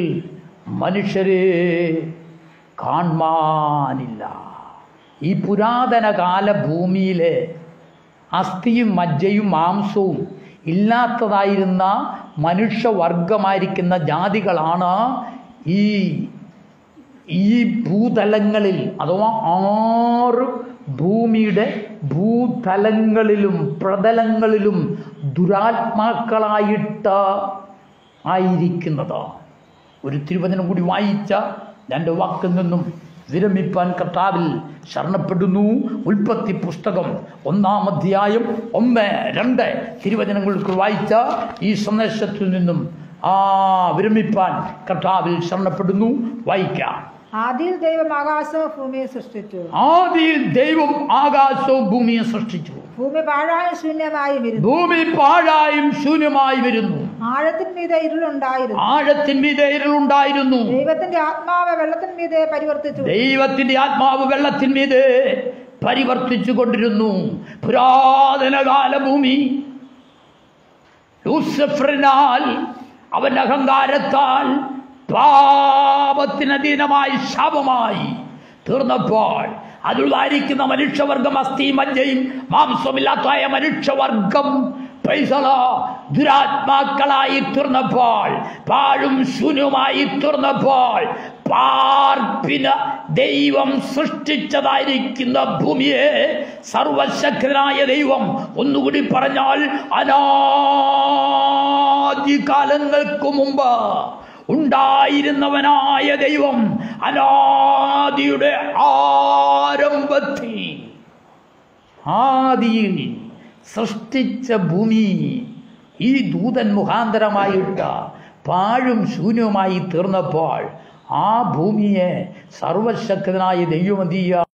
മനുഷ്യരെ കാണാനില്ല. ഈ പുരാതന കാല ഭൂമിയിലെ അസ്ഥിയും മജ്ജയും മാംസവും ഇല്ലാത്തതായിരുന്ന മനുഷ്യവർഗമായിരിക്കുന്ന ജാതികളാണ് ഈ ഭൂതലങ്ങളിൽ, അഥവാ 6 ഭൂമിയുടെ ഭൂതലങ്ങളിലും പ്രതലങ്ങളിലും ദുരാത്മാക്കളായിട്ട് ആയിരിക്കുന്നത്. ഒരു തിരുവചനം കൂടി വായിച്ച എൻ്റെ വാക്കിൽ നിന്നും വിരമിപ്പാൻ കർത്താവിൽ ശരണപ്പെടുന്നു. ഉൽപ്പത്തി പുസ്തകം 1-ാം അധ്യായം 1-2 തിരുവചനങ്ങൾക്ക് വായിച്ച ഈ സന്ദേശത്തിൽ നിന്നും വിരമിപ്പാൻ കർത്താവിൽ ശരണപ്പെടുന്നു. വായിക്കാം. ആദിയിൽ ദൈവം ആകാശവും ഭൂമിയെ സൃഷ്ടിച്ചു. ആദിയിൽ ദൈവം ആകാശവും ഭൂമിയെ സൃഷ്ടിച്ചു. ഭൂമി പാഴായും ശൂന്യമായും ഇരുന്നു. ഭൂമി പാഴായും ശൂന്യമായി വരുന്നു. ആഴത്തിന്മീതെ ഇരുളുണ്ടായിരുന്നു. ആഴത്തിന്മീതെ ഇരുളുണ്ടായിരുന്നു. ദൈവത്തിന്റെ ആത്മാവ് വെള്ളത്തിന്മീതെ പരിവർത്തിച്ചു. ദൈവത്തിന്റെ ആത്മാവ് വെള്ളത്തിന്മീതെ പരിവർത്തിച്ചു കൊണ്ടിരുന്നു. പുരാതന കാല ഭൂമി ലൂസിഫറിനാൽ, അവന്റെ അഹങ്കാരത്താൽ പാപത്തിനധീനമായി ശാപമായി തീർന്നപ്പോൾ അതിലുള്ളായിരിക്കുന്ന മനുഷ്യവർഗം, അസ്ഥിയും മജ്ജയും മാംസമില്ലാത്തായ മനുഷ്യവർഗം ദുരാത്മാക്കളായി തീർന്നപ്പോൾ, പാഴും ശൂന്യമായി തീർന്നപ്പോൾ, പാർപ്പിന് ദൈവം സൃഷ്ടിച്ചതായിരിക്കുന്ന ഭൂമിയെ സർവശക്തനായ ദൈവം, ഒന്നുകൂടി പറഞ്ഞാൽ അനാദികാലങ്ങൾക്ക് മുമ്പ് ഉണ്ടായിരുന്നവനായ ദൈവം, അനാദിയുടെ ആരംഭത്തിൽ ആദിയിൽ സൃഷ്ടിച്ച ഭൂമി ഈ ദൂതൻ മുഖാന്തരമായിട്ട് പാഴും ശൂന്യവുമായി തീർന്നപ്പോൾ ആ ഭൂമിയെ സർവശക്തനായ ദൈവം എന്ത് ചെയ്യുക?